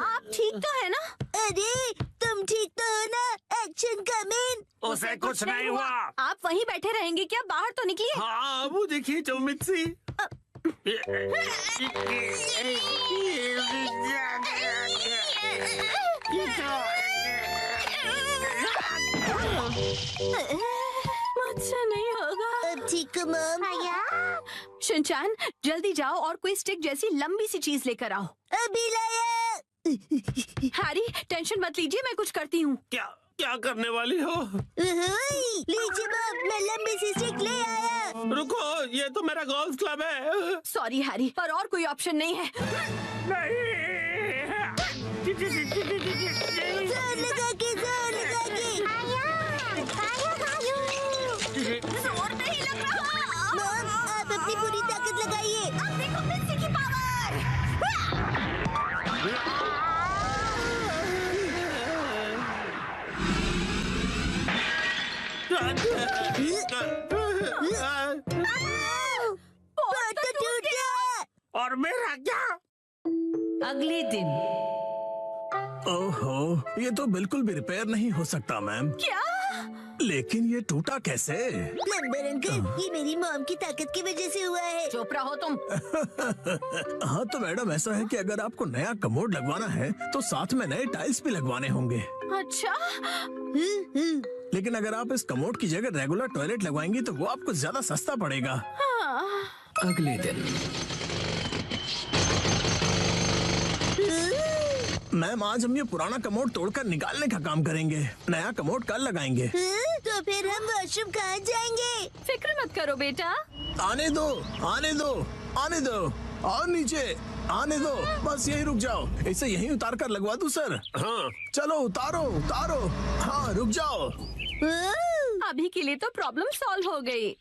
[SPEAKER 2] आप ठीक तो है ना?
[SPEAKER 1] अरे, तुम ठीक तो हो ना? Action coming.
[SPEAKER 7] उसे कुछ नहीं हुआ।
[SPEAKER 2] आप वहीं बैठे रहेंगे क्या? बाहर तो निकलिए।
[SPEAKER 7] हाँ, वो देखिए जो मिक्सी।
[SPEAKER 2] मुझसे नहीं होगा।
[SPEAKER 1] अब ठीक हो मॉम?
[SPEAKER 2] शिनचैन, जल्दी जाओ और कोई स्टिक जैसी लंबी सी चीज लेकर आओ।
[SPEAKER 1] अभी लाया।
[SPEAKER 2] हैरी, टेंशन मत लीजिए, मैं कुछ करती हूँ।
[SPEAKER 7] क्या क्या करने वाली हो?
[SPEAKER 1] लीजिए मॉम, मैं लंबी सी स्टिक ले आया।
[SPEAKER 7] रुको, ये तो मेरा गोल्फ क्लब है।
[SPEAKER 2] सॉरी हैरी, पर और कोई ऑप्शन नहीं है।
[SPEAKER 1] जोर लगा के, जोर लगा के।
[SPEAKER 2] जोर नहीं लग रहा।
[SPEAKER 1] मॉम, आप अपनी पूरी ताकत लगाइए।
[SPEAKER 2] अब देखो मिक्सी की पावर।
[SPEAKER 1] पोर्ट तो टूट गया।
[SPEAKER 7] और मेरा क्या?
[SPEAKER 2] अगले दिन।
[SPEAKER 3] ओहो, ये तो बिल्कुल भी रिपेयर नहीं हो सकता मैम।
[SPEAKER 2] क्या?
[SPEAKER 3] लेकिन ये टूटा कैसे?
[SPEAKER 1] प्लम्बर अंकल, ये मेरी मॉम की ताकत की वजह से हुआ है।
[SPEAKER 2] चुप रहो तुम।
[SPEAKER 3] हाँ तो मैडम, ऐसा है कि अगर आपको नया कमोड लगवाना है तो साथ में नए टाइल्स भी लगवाने होंगे।
[SPEAKER 2] अच्छा,
[SPEAKER 3] लेकिन अगर आप इस कमोड की जगह रेगुलर टॉयलेट लगवाएंगी तो वो आपको ज्यादा सस्ता पड़ेगा।
[SPEAKER 6] अगले दिन।
[SPEAKER 3] मैम, आज हम ये पुराना कमोड तोड़कर निकालने का काम करेंगे। नया कमोड कल लगाएंगे।
[SPEAKER 1] तो फिर हम वॉशरूम कहाँ जाएंगे?
[SPEAKER 2] फिक्र मत करो बेटा।
[SPEAKER 3] आने दो, आने दो, आने दो। और नीचे आने दो। बस यही रुक जाओ। इसे यहीं उतार कर लगवा दूं सर?
[SPEAKER 7] हाँ,
[SPEAKER 3] चलो उतारो, उतारो। हाँ, रुक जाओ।
[SPEAKER 2] अभी के लिए तो प्रॉब्लम सॉल्व हो गई।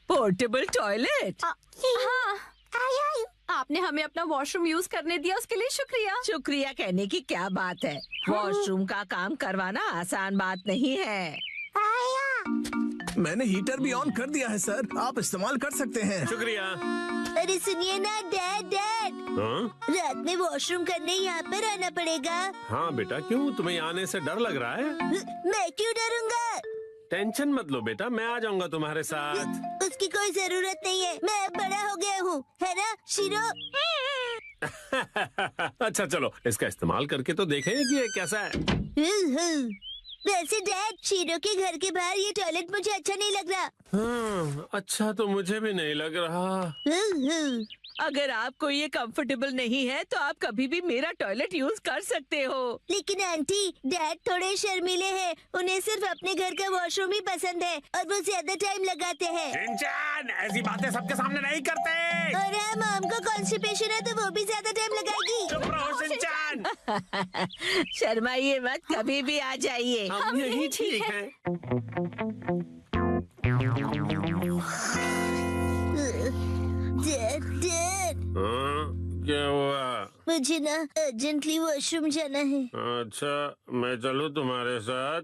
[SPEAKER 8] Portable toilet.
[SPEAKER 2] हाँ, आपने हमें अपना वॉशरूम यूज करने दिया, उसके लिए शुक्रिया।
[SPEAKER 8] शुक्रिया कहने की क्या बात है। वॉशरूम का काम करवाना आसान बात नहीं है।
[SPEAKER 3] मैंने हीटर भी ऑन कर दिया है सर, आप इस्तेमाल कर सकते हैं।
[SPEAKER 7] शुक्रिया।
[SPEAKER 1] अरे सुनिए ना डैड,
[SPEAKER 7] हाँ?
[SPEAKER 1] रात में वॉशरूम करने यहाँ पर आना पड़ेगा।
[SPEAKER 7] हाँ बेटा, क्यों तुम्हें यहाँ आने से डर लग रहा है?
[SPEAKER 1] मैं क्यों डरूंगा?
[SPEAKER 7] टेंशन मत लो बेटा, मैं आ जाऊंगा तुम्हारे साथ।
[SPEAKER 1] उसकी कोई जरूरत नहीं है, मैं अब बड़ा हो गया हूँ, है ना शिरो?
[SPEAKER 7] अच्छा चलो, इसका इस्तेमाल करके तो देखें कि ये कैसा है।
[SPEAKER 1] वैसे डैड, शिरो के घर के बाहर ये टॉयलेट मुझे अच्छा नहीं लग रहा।
[SPEAKER 7] हाँ, अच्छा तो मुझे भी नहीं लग रहा।
[SPEAKER 8] अगर आपको ये कंफर्टेबल नहीं है तो आप कभी भी मेरा टॉयलेट यूज कर सकते हो।
[SPEAKER 1] लेकिन आंटी, डैड थोड़े शर्मीले हैं। उन्हें सिर्फ अपने घर का वॉशरूम ही पसंद है और वो ज्यादा टाइम लगाते हैं।
[SPEAKER 7] शिनचैन, ऐसी बातें सबके सामने नहीं करते।
[SPEAKER 1] और हाँ, मॉम को कॉन्स्टिपेशन है तो वो भी ज्यादा टाइम लगाएगी।
[SPEAKER 7] चुप रहो शिनचैन।
[SPEAKER 8] शर्माइए मत, कभी भी आ जाइए।
[SPEAKER 7] हम यही ठीक है।
[SPEAKER 1] डैड,
[SPEAKER 7] क्या हुआ?
[SPEAKER 1] मुझे ना अर्जेंटली वॉशरूम जाना है।
[SPEAKER 7] अच्छा, मैं चलूं तुम्हारे साथ?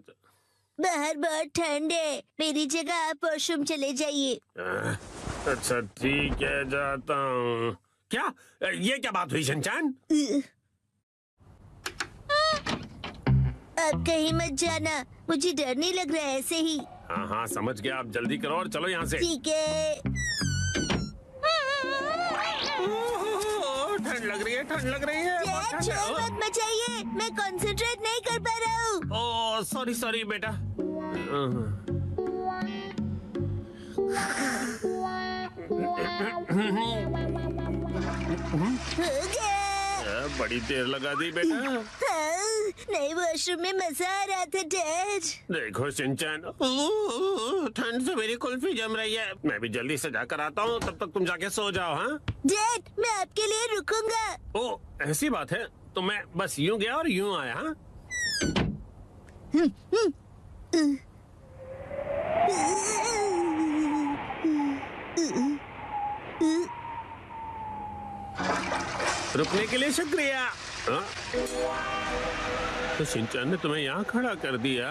[SPEAKER 1] बाहर बहुत ठंड है, मेरी जगह आप वॉशरूम चले जाइए।
[SPEAKER 7] अच्छा ठीक है, जाता हूँ। क्या ये क्या बात हुई शिनचैन?
[SPEAKER 1] आप कहीं मत जाना, मुझे डर नहीं लग रहा है ऐसे ही।
[SPEAKER 7] हाँ हाँ समझ गया, आप जल्दी करो और चलो यहाँ से।
[SPEAKER 1] ठीक है।
[SPEAKER 7] ठंड लग रही है, ठंड लग रही है। बहुत
[SPEAKER 1] डैड,
[SPEAKER 7] ठंड है।
[SPEAKER 1] शोर मत मचाइए, मैं कंसंट्रेट नहीं कर पा रहा हूँ।
[SPEAKER 7] ओह सॉरी सॉरी बेटा।
[SPEAKER 1] हो गया।
[SPEAKER 7] बड़ी देर लगा दी बेटा।
[SPEAKER 1] हाँ, नए वॉशरूम में मजा आ रहा था डैड।
[SPEAKER 7] देखो शिनचैन, ठंड से मेरी कुल्फी जम रही है। मैं भी जल्दी से जाकर आता हूँ, तब तक तुम जाके सो जाओ। हाँ
[SPEAKER 1] डैड, मैं आपके लिए रुकूंगा।
[SPEAKER 7] ओह ऐसी बात है, तो मैं बस यूं गया और यूं आया। हाँ रुकने के लिए शुक्रिया। हाँ? तो शिनचैन ने तुम्हें यहाँ खड़ा कर दिया।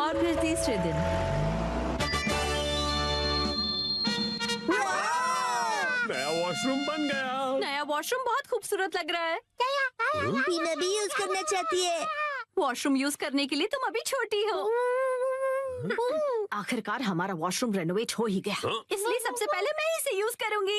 [SPEAKER 2] और फिर तीसरे दिन
[SPEAKER 7] नया वॉशरूम बन गया।
[SPEAKER 2] नया वॉशरूम बहुत खूबसूरत लग रहा है।
[SPEAKER 1] टीना भी यूज करना चाहती है।
[SPEAKER 2] वॉशरूम यूज करने के लिए तुम अभी छोटी हो। आखिरकार हमारा वॉशरूम रेनोवेट हो ही गया,
[SPEAKER 7] हाँ?
[SPEAKER 2] इसलिए सबसे पहले मैं ही इसे यूज करूंगी।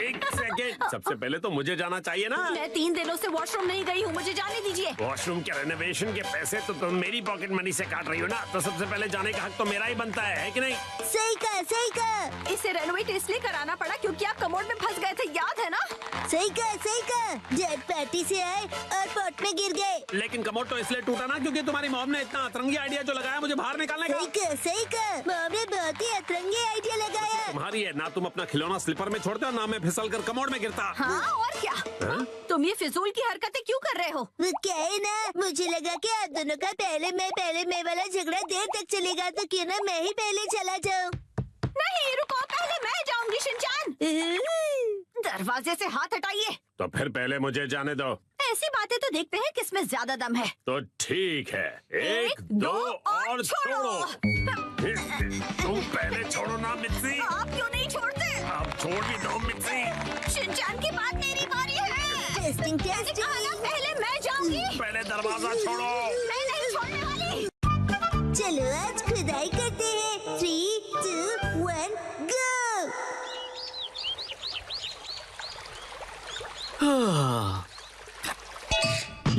[SPEAKER 7] एक सेकेंड, सबसे पहले तो मुझे जाना चाहिए ना।
[SPEAKER 2] मैं 3 दिनों से वॉशरूम नहीं गई हूँ, मुझे जाने दीजिए।
[SPEAKER 7] वॉशरूम के रेनोवेशन के पैसे तो तुम मेरी पॉकेट मनी से काट रही हो ना, तो सबसे पहले जाने का हक तो मेरा ही बनता है कि नहीं?
[SPEAKER 1] सही कहा, सही कहा।
[SPEAKER 2] इसे रेनोवेट इसलिए कराना पड़ा क्योंकि आप कमोड में फंस गए थे, याद है ना?
[SPEAKER 1] सही कहा, सही कहा। डैड पार्टी से आए और पॉट में गिर गए।
[SPEAKER 7] लेकिन कमोड तो इसलिए टूटा ना क्योंकि तुम्हारी मॉम ने इतना अतरंगी आइडिया जो लगाया मुझे बाहर निकालने का।
[SPEAKER 1] सही कहा, सही कहा। मॉम ने बहुत ही अतरंगी आइडिया लगाया।
[SPEAKER 7] तुम्हारी है ना, तुम अपना खिलौना स्लीपर में छोड़ते हो ना, मैं फिसल कर कमोड में गिरता।
[SPEAKER 2] हाँ और क्या?
[SPEAKER 7] हाँ?
[SPEAKER 2] तुम ये फिजूल की हरकतें क्यों कर रहे हो?
[SPEAKER 1] वो क्या है ना, मुझे लगा कि आप दोनों का पहले मैं वाला झगड़ा देर तक चलेगा, तो क्यों ना मैं ही पहले चला जाऊं।
[SPEAKER 2] नहीं रुको, पहले मैं जाऊंगी शिनचैन। दरवाजे से हाथ हटाइए।
[SPEAKER 7] तो फिर पहले मुझे जाने दो।
[SPEAKER 2] ऐसी बातें तो देखते हैं किसमें ज्यादा दम है।
[SPEAKER 7] तो ठीक है, 1 2 और छोड़ो। तुम पहले छोड़ो ना मिक्सी।
[SPEAKER 2] आप क्यों नहीं छोड़ते?
[SPEAKER 7] आप छोड़ भी दो मिक्सी।
[SPEAKER 2] शिनचैन की बात मेरी बारी है।
[SPEAKER 1] Testing testing.
[SPEAKER 2] पहले मैं जाऊंगी।
[SPEAKER 7] पहले दरवाजा छोड़ो।
[SPEAKER 2] मैं नहीं छोड़ने वाली।
[SPEAKER 1] चलो आज खुदाई करते हैं। 3 2 1 गो।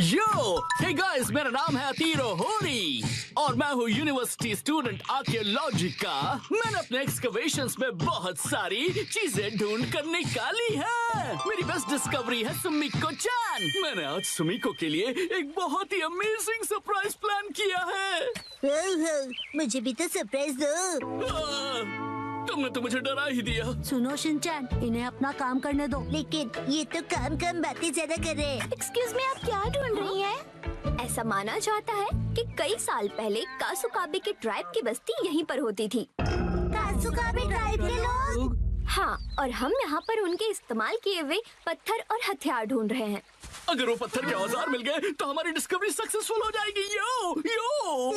[SPEAKER 9] यो, हे गाइस, मेरा नाम है अतीरो होरी और मैं हूँ यूनिवर्सिटी स्टूडेंट आर्कियोलॉजी का। मैंने अपने एक्सकवेशंस में बहुत सारी चीजें ढूंढ कर निकाली है। मेरी बेस्ट डिस्कवरी है सुमिको चान। मैंने आज सुमिको के लिए एक बहुत ही अमेजिंग सरप्राइज प्लान किया है।
[SPEAKER 1] हो, मुझे भी तो सरप्राइज दो।
[SPEAKER 9] तुमने तो मुझे डरा ही दिया।
[SPEAKER 5] सुनो शिनचैन, इन्हें अपना काम करने दो।
[SPEAKER 1] लेकिन ये तो काम बातें ज्यादा कर रहे हैं।
[SPEAKER 10] एक्सक्यूज मी, आप क्या ढूंढ रही हैं? ऐसा माना जाता है कि कई साल पहले कासुकाबे के ट्राइब की बस्ती यहीं पर होती थी।
[SPEAKER 1] कासुकाबे ट्राइब के लोग?
[SPEAKER 10] हाँ, और हम यहाँ पर उनके इस्तेमाल किए हुए पत्थर और हथियार ढूंढ रहे हैं।
[SPEAKER 9] अगर वो पत्थर के औजार मिल गए तो हमारी डिस्कवरी सक्सेसफुल हो जाएगी। यो यो।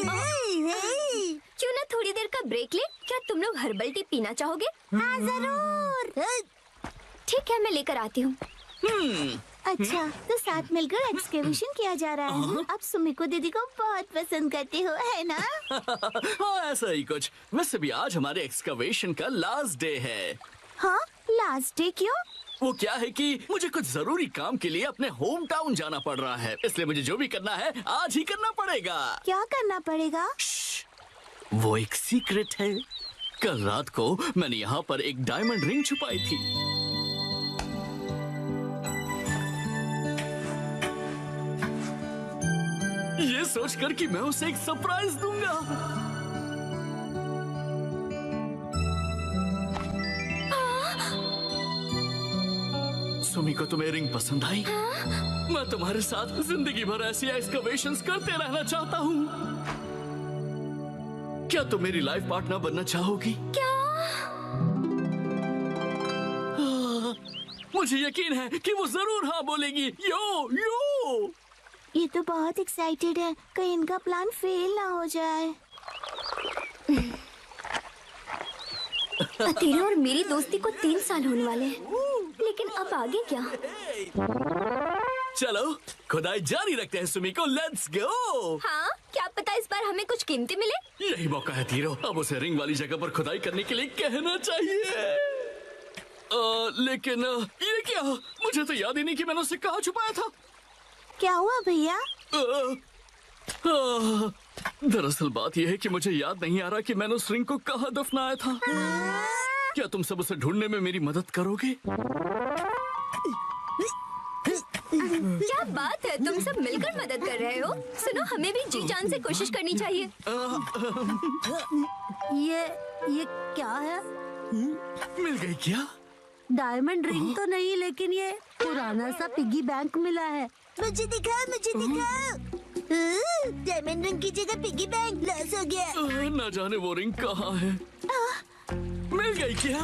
[SPEAKER 10] क्यों ना थोड़ी देर का ब्रेक ले? क्या तुम लोग हर्बल टी पीना चाहोगे?
[SPEAKER 1] हाँ जरूर।
[SPEAKER 10] ठीक है, मैं लेकर आती हूँ।
[SPEAKER 1] अच्छा, तो साथ मिलकर एक्सकेवेशन किया जा रहा है। आप सुमिको दीदी को बहुत पसंद करते हो, है ना?
[SPEAKER 9] हाँ ऐसा ही कुछ। वैसे भी आज हमारे एक्सकवेशन का लास्ट डे है।
[SPEAKER 1] हाँ, लास्ट डे क्यों?
[SPEAKER 9] वो क्या है कि मुझे कुछ जरूरी काम के लिए अपने होम टाउन जाना पड़ रहा है, इसलिए मुझे जो भी करना है आज ही करना पड़ेगा।
[SPEAKER 1] क्या करना पड़ेगा?
[SPEAKER 9] वो एक सीक्रेट है। कल रात को मैंने यहाँ पर एक डायमंड रिंग छुपाई थी। ये सोचकर कि मैं उसे एक सरप्राइज दूंगा। सुमी को तुम्हें रिंग पसंद आई? मैं तुम्हारे साथ जिंदगी भर ऐसी एक्सकवेशंस करते रहना चाहता हूँ। क्या तुम मेरी लाइफ पार्टनर बनना चाहोगी?
[SPEAKER 10] क्या?
[SPEAKER 9] मुझे यकीन है कि वो जरूर हाँ बोलेगी। यो यो।
[SPEAKER 1] ये तो बहुत एक्साइटेड है, कहीं इनका प्लान फेल ना हो जाए।
[SPEAKER 10] तेरे और मेरी दोस्ती को 3 साल होने वाले हैं, लेकिन अब आगे क्या?
[SPEAKER 9] चलो खुदाई जारी रखते हैं सुमी को। Let's go.
[SPEAKER 10] हाँ, क्या पता इस बार हमें कुछ कीमती मिले।
[SPEAKER 9] यही मौका है तीरो, अब उसे रिंग वाली जगह पर खुदाई करने के लिए कहना चाहिए। लेकिन ये क्या? मुझे तो याद ही नहीं कि मैंने उसे कहाँ छुपाया था।
[SPEAKER 1] क्या हुआ भैया?
[SPEAKER 9] दरअसल बात यह है कि मुझे याद नहीं आ रहा कि मैंने उस रिंग को कहाँ दफनाया था। क्या तुम सब उसे ढूंढने में मेरी मदद करोगे?
[SPEAKER 10] क्या बात है, तुम सब मिलकर मदद कर रहे हो। सुनो, हमें भी जी जान से कोशिश करनी चाहिए।
[SPEAKER 5] ये क्या है?
[SPEAKER 9] मिल गई क्या?
[SPEAKER 5] डायमंड रिंग तो नहीं, लेकिन ये पुराना सा पिगी बैंक मिला है।
[SPEAKER 1] मुझे दिखाओ, मुझे दिखाओ। डायमंड रिंग की जगह पिगी बैंक लॉस हो गया।
[SPEAKER 9] ना जाने वो रिंग कहाँ है। मिल गई क्या?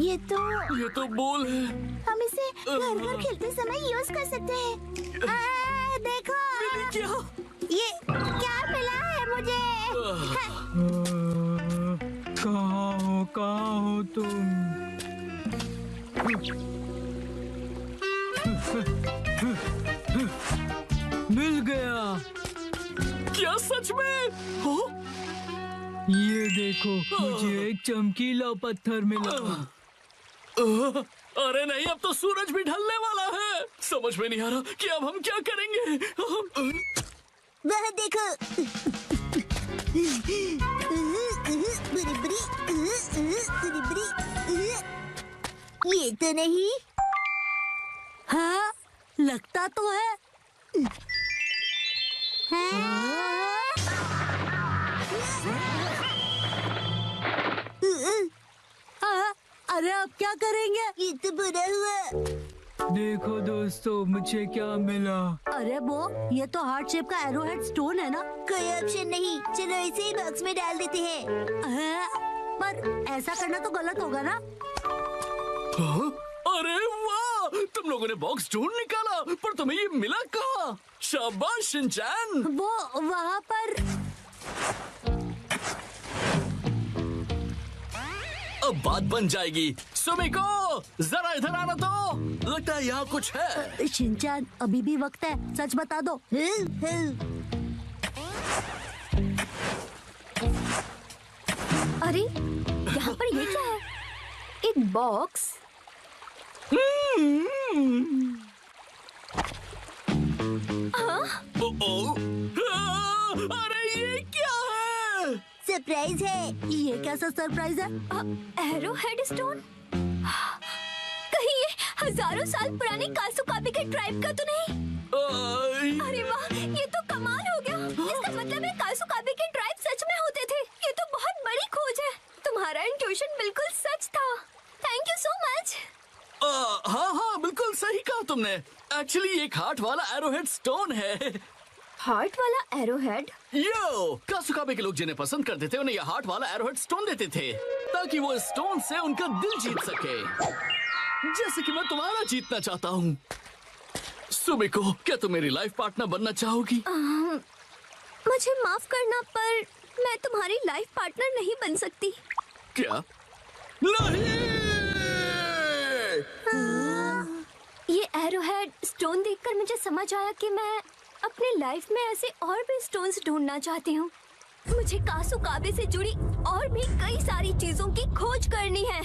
[SPEAKER 1] ये तो
[SPEAKER 9] बोल है।
[SPEAKER 1] हम इसे घर घर खेलते समय यूज कर सकते हैं। देखो
[SPEAKER 9] क्या?
[SPEAKER 1] ये क्या मिला है मुझे?
[SPEAKER 4] कहाँ हो तुम? मिल गया।
[SPEAKER 9] क्या सच में? हो?
[SPEAKER 4] ये देखो, मुझे एक चमकीला पत्थर मिला।
[SPEAKER 9] अरे नहीं, अब तो सूरज भी ढलने वाला है। समझ में नहीं आ रहा कि अब हम क्या करेंगे।
[SPEAKER 1] वह देखो। ये तो नहीं।
[SPEAKER 5] हाँ, लगता तो है। अरे अब क्या करेंगे?
[SPEAKER 1] ये तो बुरा हुआ।
[SPEAKER 4] देखो दोस्तों, मुझे क्या मिला।
[SPEAKER 5] अरे वो, ये तो हार्ट शेप का एरोहेड स्टोन है ना।
[SPEAKER 1] कोई ऑप्शन नहीं, चलो इसे ही बॉक्स में डाल देते हैं।
[SPEAKER 5] पर ऐसा करना तो गलत होगा ना।
[SPEAKER 9] अरे वाह, तुम लोगों ने बॉक्स ढूंढ निकाला, पर तुम्हें ये मिला कहाँ? शाबाश शिनचैन।
[SPEAKER 5] वो वहाँ पर।
[SPEAKER 9] अब बात बन जाएगी। सुमिको, जरा इधर आना तो। लगता है यहाँ कुछ है।
[SPEAKER 5] शिनचैन, अभी भी वक्त है, सच बता दो।
[SPEAKER 10] अरे यहाँ पर ये क्या है? एक बॉक्स।
[SPEAKER 9] अरे ये क्या है?
[SPEAKER 1] सरप्राइज है।
[SPEAKER 5] ये कैसा सरप्राइज है?
[SPEAKER 10] Arrow head stone? कहीं ये हजारों साल पुराने कासुकाबे के ट्राइब का तो नहीं? अरे वाह, ये तो कमाल हो गया। इसका मतलब है कासुकाबे के ट्राइब सच में होते थे। ये तो बहुत बड़ी खोज है। तुम्हारा इंट्यूशन बिल्कुल सच था। Thank you so much.
[SPEAKER 9] हाँ, बिल्कुल सही कहा तुमने। एक्चुअली एक हार्ट वाला एरोहेड स्टोन है।
[SPEAKER 10] हार्ट वाला एरोहेड?
[SPEAKER 9] यो, कासुकाबे के लोग जिन्हें पसंद करते थे उन्हें यह हार्ट वाला एरोहेड स्टोन देते थे, ताकि वो स्टोन से उनका दिल जीत सके, जैसे कि मैं तुम्हारा जीतना चाहता हूँ। सुमिको, क्या तुम मेरी लाइफ पार्टनर बनना चाहोगी?
[SPEAKER 10] मुझे माफ करना, पर मैं तुम्हारी लाइफ पार्टनर नहीं बन सकती।
[SPEAKER 9] क्या? नहीं!
[SPEAKER 10] ये एरोहेड स्टोन देखकर मुझे समझ आया कि मैं अपनी लाइफ में ऐसे और भी स्टोन्स ढूंढना चाहती हूँ। मुझे कासुकाबे से जुड़ी और भी कई सारी चीजों की खोज करनी है।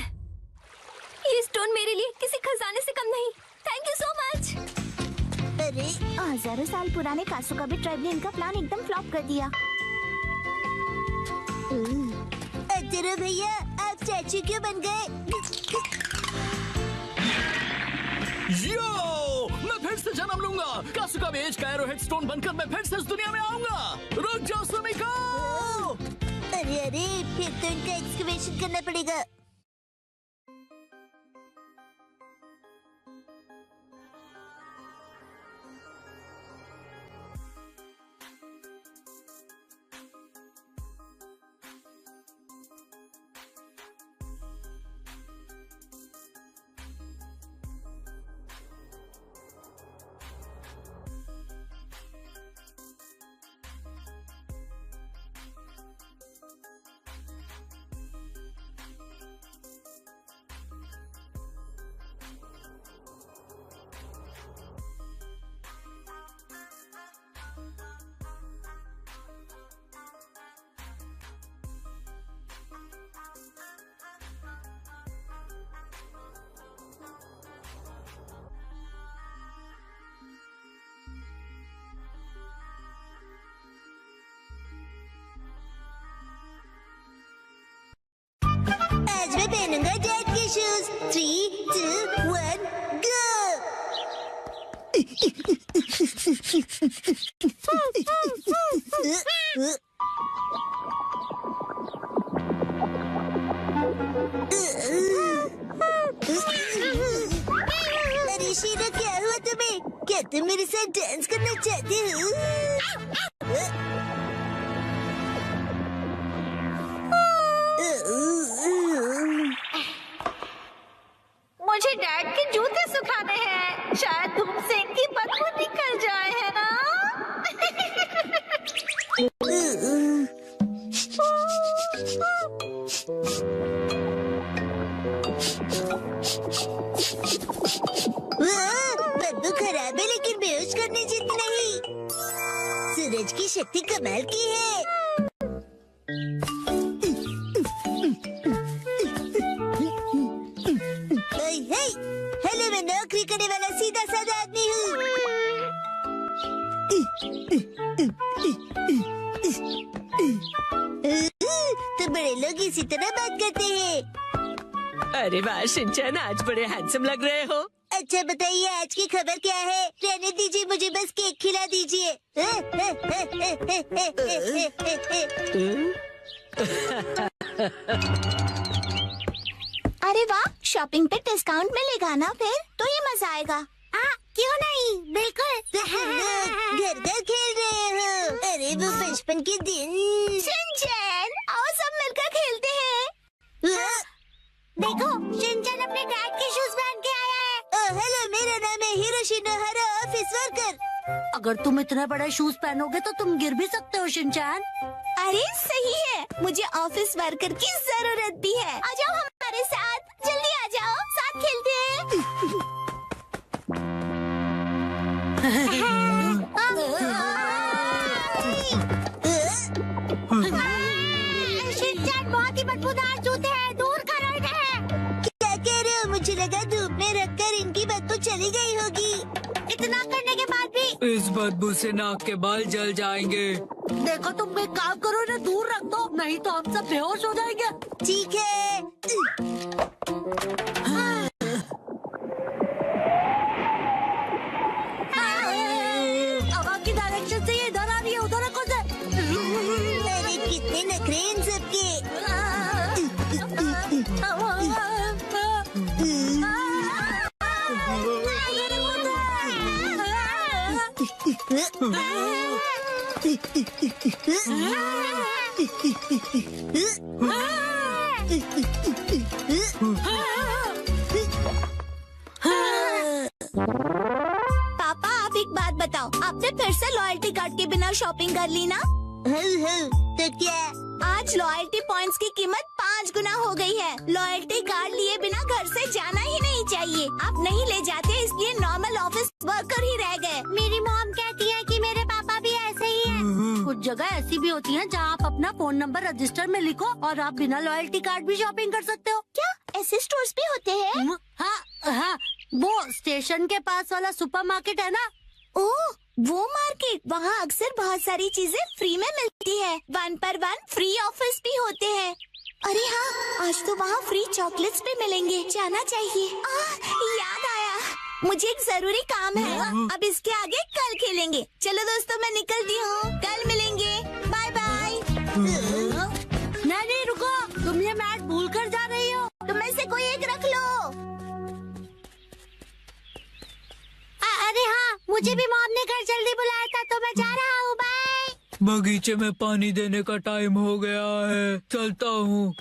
[SPEAKER 10] ये स्टोन मेरे लिए किसी खजाने से कम नहीं। Thank you so much.
[SPEAKER 1] अरे हजारों साल पुराने कासुकाबे ट्राइब ने इनका प्लान एकदम फ्लॉप कर दिया। अच्छा करो भैया, आप स्टैचू क्यों बन गए?
[SPEAKER 9] यो, मैं फिर से जन्म लूंगा। कासुका में एज का एरोहेड स्टोन बनकर मैं फिर से इस दुनिया में आऊंगा। रुक जाओ सुमिको।
[SPEAKER 1] अरे फिर तो इनका एक्सकवेशन करना पड़ेगा। आज मैं पहनूंगा डैड के शूज। 3, 2, 1, गो। अरे शीला, क्या हुआ तुम्हें? क्या तुम मेरे साथ डांस करना चाहते हो?
[SPEAKER 2] मुझे डैड के जूते सुखाने हैं। शायद धूप से इनकी बदबू निकल जाए, है ना?
[SPEAKER 1] बदबू खराब है लेकिन बेहोश करने जितनी नहीं। सूरज की शक्ति कमाल की है। हेलो, मैं नौकरी करने वाला सीधा साधा आदमी हूँ। तो बड़े लोग इसी तरह बात करते हैं।
[SPEAKER 8] अरे वाह शिनचैन, आज बड़े हैंडसम लग रहे हो।
[SPEAKER 1] अच्छा बताइए, आज की खबर क्या है? रहने दीजिए, मुझे बस केक खिला दीजिए।
[SPEAKER 10] अरे वाह, शॉपिंग पे डिस्काउंट मिलेगा ना, फिर तो ये मजा आएगा।
[SPEAKER 1] क्यों नहीं, बिल्कुल। तो हम लोग घर घर खेल रहे हो। अरे वो बचपन के दिन।
[SPEAKER 10] शिनचैन, आओ सब मिलकर खेलते हैं।
[SPEAKER 1] देखो, शिनचैन अपने डैड के शूज पहन के आया है। हेलो, मेरा नाम है हिरोशी नोहारा, ऑफिस वर्कर।
[SPEAKER 5] अगर तुम इतने बड़े शूज पहनोगे तो तुम गिर भी सकते हो शिनचैन।
[SPEAKER 10] अरे सही है, मुझे ऑफिस वर्कर की जरूरत भी है। आ जाओ हमारे साथ, जल्दी आ जाओ, साथ खेलते हैं।
[SPEAKER 1] शिनचैन, बहुत ही बदबूदार जूते हैं, दूर करो इन्हें। क्या कह रहे हो? मुझे लगा धूप में रखकर इनकी बदबू चली गई होगी। इतना करने के बाद भी
[SPEAKER 4] इस बदबू से नाक के बाल जल जाएंगे।
[SPEAKER 5] देखो, तुम एक काम करो, इन्हें दूर रख दो, नहीं तो हम सब बेहोश हो जाएंगे।
[SPEAKER 1] ठीक है।
[SPEAKER 5] हवा की डायरेक्शन से ये इधर आ रही है, उधर रखो से।
[SPEAKER 1] अरे कितने नखरे इन सबके।
[SPEAKER 10] पापा, आप एक बात बताओ, आपने फिर से लॉयल्टी कार्ड के बिना शॉपिंग कर ली ना?
[SPEAKER 1] तो क्या?
[SPEAKER 10] आज लॉयल्टी पॉइंट्स की कीमत 5 गुना हो गई है। लॉयल्टी कार्ड लिए बिना घर से जाना ही नहीं चाहिए। आप नहीं ले जाते, इसलिए नॉर्मल ऑफिस वर्कर ही रह गए।
[SPEAKER 1] मेरी मॉम कहती है कि मेरे पापा भी ऐसे ही हैं।
[SPEAKER 5] कुछ जगह ऐसी भी होती हैं जहां आप अपना फोन नंबर रजिस्टर में लिखो और आप बिना लॉयल्टी कार्ड भी शॉपिंग कर सकते हो।
[SPEAKER 10] क्या ऐसे स्टोर्स भी होते हैं?
[SPEAKER 5] हाँ, वो स्टेशन के पास वाला सुपरमार्केट है ना।
[SPEAKER 10] ओह, वो मार्केट, वहाँ अक्सर बहुत सारी चीजें फ्री में मिलती है। 1 पर 1 फ्री ऑफर्स भी होते हैं।
[SPEAKER 1] अरे हाँ, आज तो वहाँ फ्री चॉकलेट्स भी मिलेंगे, जाना चाहिए। याद आया, मुझे एक जरूरी काम है। अब इसके आगे कल खेलेंगे। चलो दोस्तों, मैं निकलती हूँ, कल मिलेंगे, बाय बाय।
[SPEAKER 5] नहीं रुको, तुम ये मैट भूल कर जा रही हो।
[SPEAKER 1] तुम में से कोई एक रख लो। अरे हाँ, मुझे भी मॉम ने घर जल्दी बुलाया था, तो मैं जा रहा हूँ, बाय।
[SPEAKER 4] बगीचे में पानी देने का टाइम हो गया है, चलता हूँ।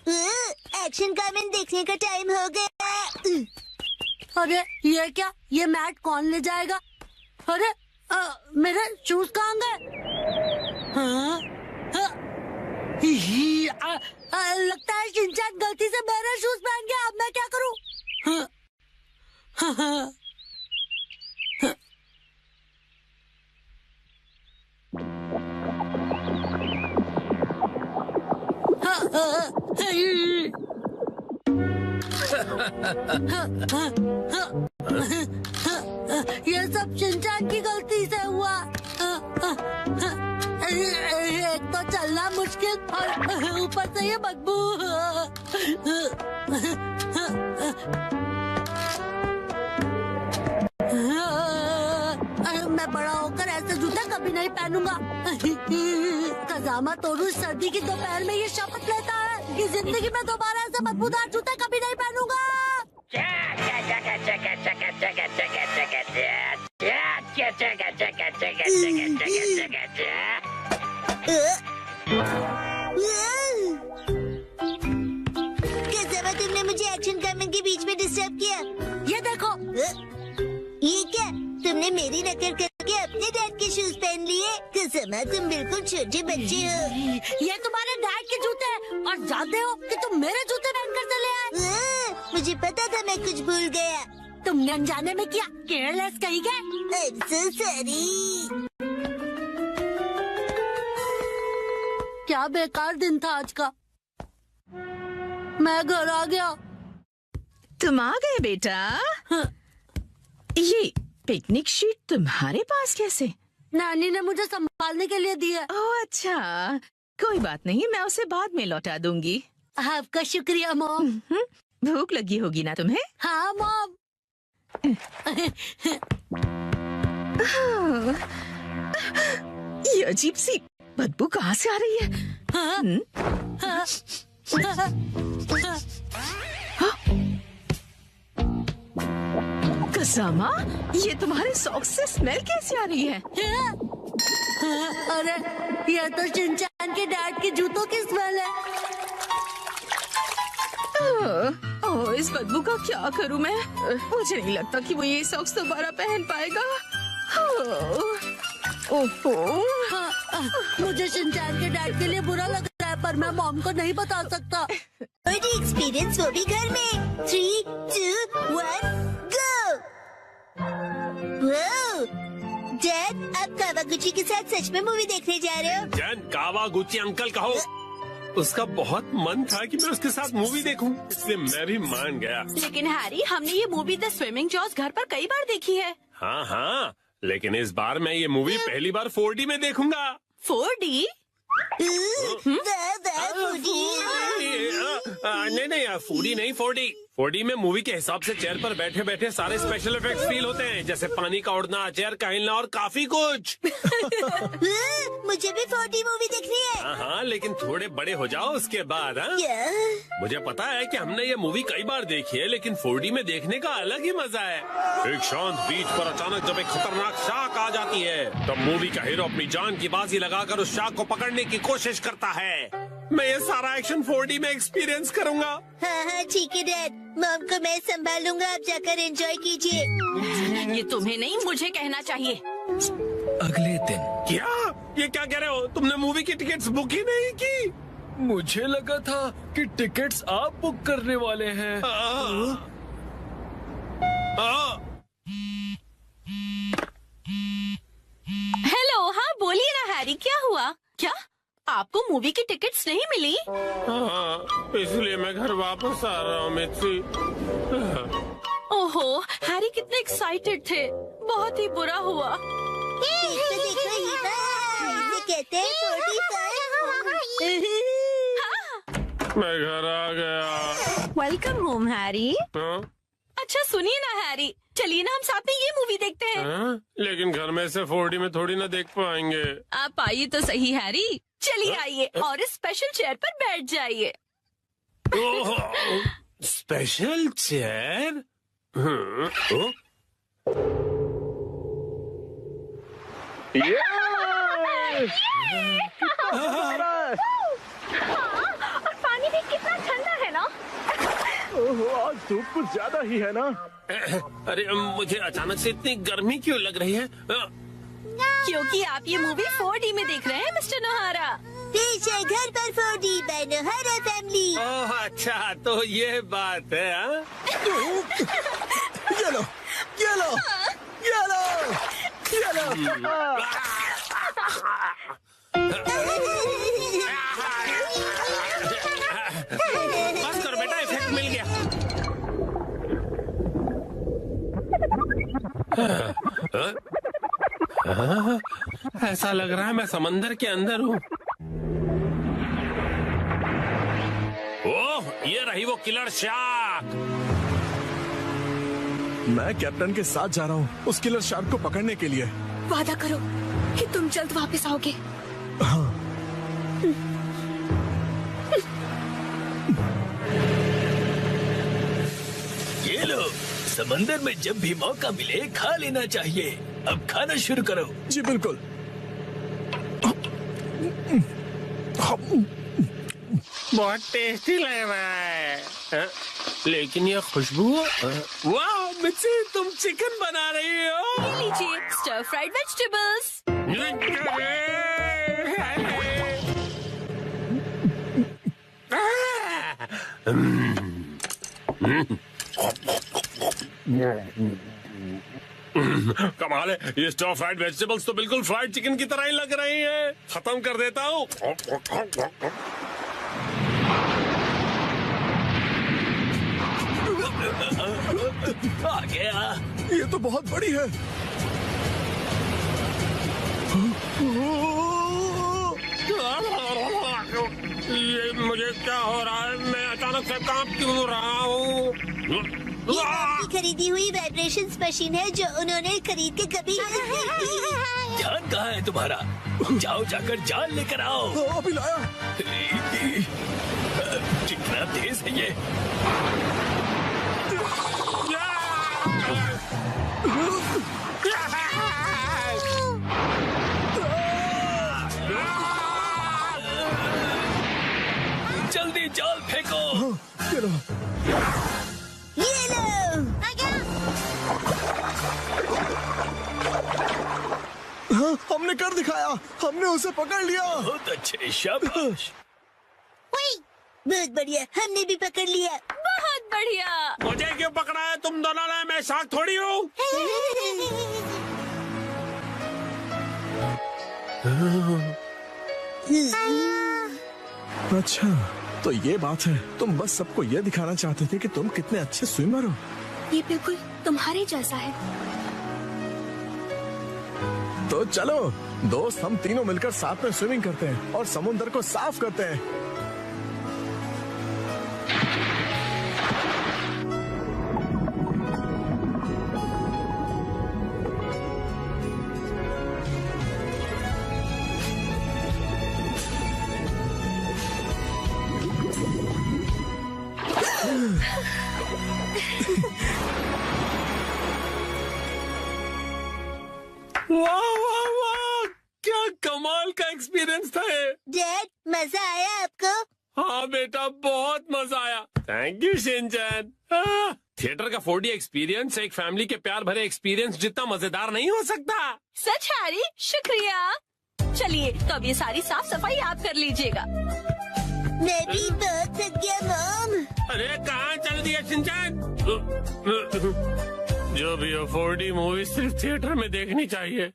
[SPEAKER 1] एक्शन कमेंट देखने का टाइम हो गया।
[SPEAKER 5] अरे ये क्या, ये मैट कौन ले जाएगा? अरे मेरे शूज कहाँ गए? हाँ? लगता है शिनचैन गलती से मेरे शूज पहन गया। अब मैं क्या करूँ? ये सब शिनचैन की गलती से हुआ। एक तो चलना मुश्किल और ऊपर से ये बदबू। मैं बड़ा होकर ऐसे जूते कभी नहीं पहनूंगा। कजामा तोरू सर्दी की दोपहर में ये शपथ लेता है कि जिंदगी में दोबारा ऐसे बदबूदार जूते कभी नहीं पहनूंगा।
[SPEAKER 1] कजामा, तुमने मुझे एक्शन कमेंट के बीच में डिस्टर्ब किया।
[SPEAKER 5] ये देखो।
[SPEAKER 1] ये क्या, तुमने मेरी नकल करके अपने डैड के शूज पहन लिए? कजामा, तुम बिल्कुल छोटे बच्चे हो।
[SPEAKER 5] ये तुम्हारे डैड के जूते हैं और जानते हो कि तुम मेरे जूते पहनकर चले आए।
[SPEAKER 1] मुझे पता था, मैं कुछ भूल गया।
[SPEAKER 5] तुमने अनजाने में किया, केयरलेस कहीं गए।
[SPEAKER 1] I'm so sorry।
[SPEAKER 5] क्या बेकार दिन था आज का। मैं घर आ गया।
[SPEAKER 2] तुम आ गए बेटा। ये पिकनिक शीट तुम्हारे पास कैसे?
[SPEAKER 5] नानी ने मुझे संभालने के लिए दी है।
[SPEAKER 2] ओह अच्छा, कोई बात नहीं, मैं उसे बाद में लौटा दूंगी।
[SPEAKER 5] आपका शुक्रिया मॉम।
[SPEAKER 2] भूख लगी होगी ना तुम्हें?
[SPEAKER 5] हाँ मॉम।
[SPEAKER 2] ये अजीब सी बदबू कहाँ से आ रही है? कजामा, ये तुम्हारे सॉक्स से स्मेल कैसे आ रही है?
[SPEAKER 5] अरे ये तो शिनचैन के डैड के जूतों की स्मेल है।
[SPEAKER 2] ओह, इस बदबू का क्या करूं मैं? मुझे नहीं लगता कि वो ये सॉक्स दोबारा पहन पाएगा। ओहो,
[SPEAKER 5] मुझे शिनचैन के डैड के लिए बुरा लग रहा है, पर मैं मॉम को नहीं बता सकता।
[SPEAKER 1] एक्सपीरियंस वो भी घर में। 3, 2, 1, गो। डैड, आप कावागुची के साथ सच में मूवी देखने जा रहे हो?
[SPEAKER 7] जन, कावागुची अंकल कहो। उसका बहुत मन था कि मैं उसके साथ मूवी देखूं, इसलिए मैं भी मान गया।
[SPEAKER 2] लेकिन हैरी, हमने ये मूवी द स्विमिंग जॉस घर पर कई बार देखी है।
[SPEAKER 7] हाँ हाँ, लेकिन इस बार मैं ये मूवी पहली बार 4D में देखूंगा।
[SPEAKER 2] 4D?
[SPEAKER 7] नहीं, 4D नहीं, 4D। 4D में मूवी के हिसाब से चेयर पर बैठे बैठे सारे स्पेशल इफेक्ट्स फील होते हैं, जैसे पानी का उड़ना, चेयर का हिलना और काफी कुछ।
[SPEAKER 1] मुझे भी 4D मूवी देखनी है।
[SPEAKER 7] हाँ, लेकिन थोड़े बड़े हो जाओ उसके बाद। मुझे पता है कि हमने ये मूवी कई बार देखी है, लेकिन 4D में देखने का अलग ही मजा है। एक शांत बीच पर अचानक जब एक खतरनाक शार्क आ जाती है, तब मूवी का हीरो अपनी जान की बाजी लगाकर उस शार्क को पकड़ने की कोशिश करता है। मैं ये सारा एक्शन 4D में एक्सपीरियंस करूंगा।
[SPEAKER 1] हाँ, ठीक है डैड, मॉम को मैं संभालूंगा, आप जाकर एंजॉय कीजिए।
[SPEAKER 2] ये तुम्हें नहीं, मुझे कहना चाहिए।
[SPEAKER 3] अगले दिन।
[SPEAKER 7] क्या? ये क्या कह रहे हो? तुमने मूवी की टिकट्स बुक ही नहीं की?
[SPEAKER 4] मुझे लगा था कि टिकट्स आप बुक करने वाले हैं।
[SPEAKER 2] हेलो, हाँ बोलिए ना हैरी, क्या हुआ? क्या आपको मूवी की टिकट्स नहीं मिली?
[SPEAKER 7] हाँ, इसलिए मैं घर वापस आ रहा हूँ मित्सी।
[SPEAKER 2] ओहो, हैरी कितने एक्साइटेड थे, बहुत ही बुरा हुआ।
[SPEAKER 1] देखो ये कहते हैं 45।
[SPEAKER 7] मैं घर आ गया।
[SPEAKER 2] Welcome home Harry.
[SPEAKER 7] हाँ?
[SPEAKER 2] अच्छा सुनिए ना हैरी, चलिए ना हम साथ में ये मूवी देखते हैं।
[SPEAKER 7] हाँ? लेकिन घर में से 4D में थोड़ी ना देख पाएंगे।
[SPEAKER 2] आप आइए तो सही हैरी, चलिए आइए और इस स्पेशल चेयर पर बैठ जाइए।
[SPEAKER 7] Special chair?
[SPEAKER 10] और पानी भी कितना ठंडा है ना।
[SPEAKER 3] आज धूप कुछ ज्यादा ही है ना।
[SPEAKER 7] अरे मुझे अचानक से इतनी गर्मी क्यों लग रही है?
[SPEAKER 2] क्योंकि आप ये मूवी 4D में देख रहे हैं मिस्टर नोहारा।
[SPEAKER 1] पीछे घर पर 4D by नोहारा फैमिली।
[SPEAKER 7] ओह अच्छा, तो ये बात है। हाँ?
[SPEAKER 3] ये लो, ये लो, ये लो, ये लो।
[SPEAKER 7] बस करो बेटा, इफेक्ट मिल गया। ऐसा लग रहा है मैं समंदर के अंदर हूँ। ओह, ये रही वो किलर शार्क।
[SPEAKER 3] मैं कैप्टन के साथ जा रहा हूँ उस किलर शार्क को पकड़ने के लिए।
[SPEAKER 2] वादा करो कि तुम जल्द वापस आओगे।
[SPEAKER 3] हाँ।
[SPEAKER 9] ये लो, समंदर में जब भी मौका मिले खा लेना चाहिए। अब खाना शुरू करो।
[SPEAKER 3] जी बिल्कुल।
[SPEAKER 7] बहुत टेस्टी लग रहा है। हाँ? लेकिन ये खुशबू, वाह मिर्ची, तुम चिकन बना रही हो।
[SPEAKER 2] ये लीजिए स्टर फ्राइड वेजिटेबल्स।
[SPEAKER 7] कमाल है, ये स्टर फ्राइड वेजिटेबल्स तो बिल्कुल फ्राइड चिकन की तरह ही लग रही है। खत्म कर देता हूँ।
[SPEAKER 9] आ गया।
[SPEAKER 3] ये तो बहुत बड़ी है।
[SPEAKER 7] ये मुझे क्या हो रहा है? मैं अचानक से कांप क्यों रहा हूँ?
[SPEAKER 1] ये आपकी खरीदी हुई वाइब्रेशंस मशीन है जो उन्होंने खरीद के कभी
[SPEAKER 9] ध्यान कहाँ है तुम्हारा? जाओ जाकर जाल लेकर आओ।
[SPEAKER 3] अभी लाया।
[SPEAKER 9] कितना तेज है ये। जल्दी जाल फेंको।
[SPEAKER 3] ये लो।
[SPEAKER 1] ये लो। आ गया।
[SPEAKER 3] हाँ, हमने कर दिखाया। हमने उसे पकड़ लिया।
[SPEAKER 9] बहुत अच्छे, शाबाश।
[SPEAKER 1] बहुत बढ़िया, हमने भी पकड़ लिया।
[SPEAKER 2] बहुत बढ़िया।
[SPEAKER 7] मुझे क्यों पकड़ा है तुम दोनों ने? मैं शार्क थोड़ी हूँ।
[SPEAKER 3] अच्छा, तो ये बात है। तुम बस सबको ये दिखाना चाहते थे कि तुम कितने अच्छे स्विमर हो।
[SPEAKER 10] ये बिल्कुल तुम्हारे जैसा है।
[SPEAKER 3] तो चलो दोस्त, हम तीनों मिलकर साथ में स्विमिंग करते हैं और समुद्र को साफ करते हैं।
[SPEAKER 7] वाह वाह वाह, क्या कमाल का एक्सपीरियंस था ये।
[SPEAKER 1] डैड, मजा आया आपको?
[SPEAKER 7] हाँ बेटा, बहुत मजा आया। Thank you Shinchan. थिएटर का 4D एक्सपीरियंस एक फैमिली के प्यार भरे एक्सपीरियंस जितना मजेदार नहीं हो सकता।
[SPEAKER 2] सच हैरी, शुक्रिया। चलिए तो अब ये सारी साफ सफाई आप कर लीजिएगा।
[SPEAKER 1] मैं भी बहुत थक गया मॉम।
[SPEAKER 7] अरे कहाँ चल दिया शिनचैन? जो भी हो, 4D मूवी सिर्फ थिएटर में देखनी चाहिए।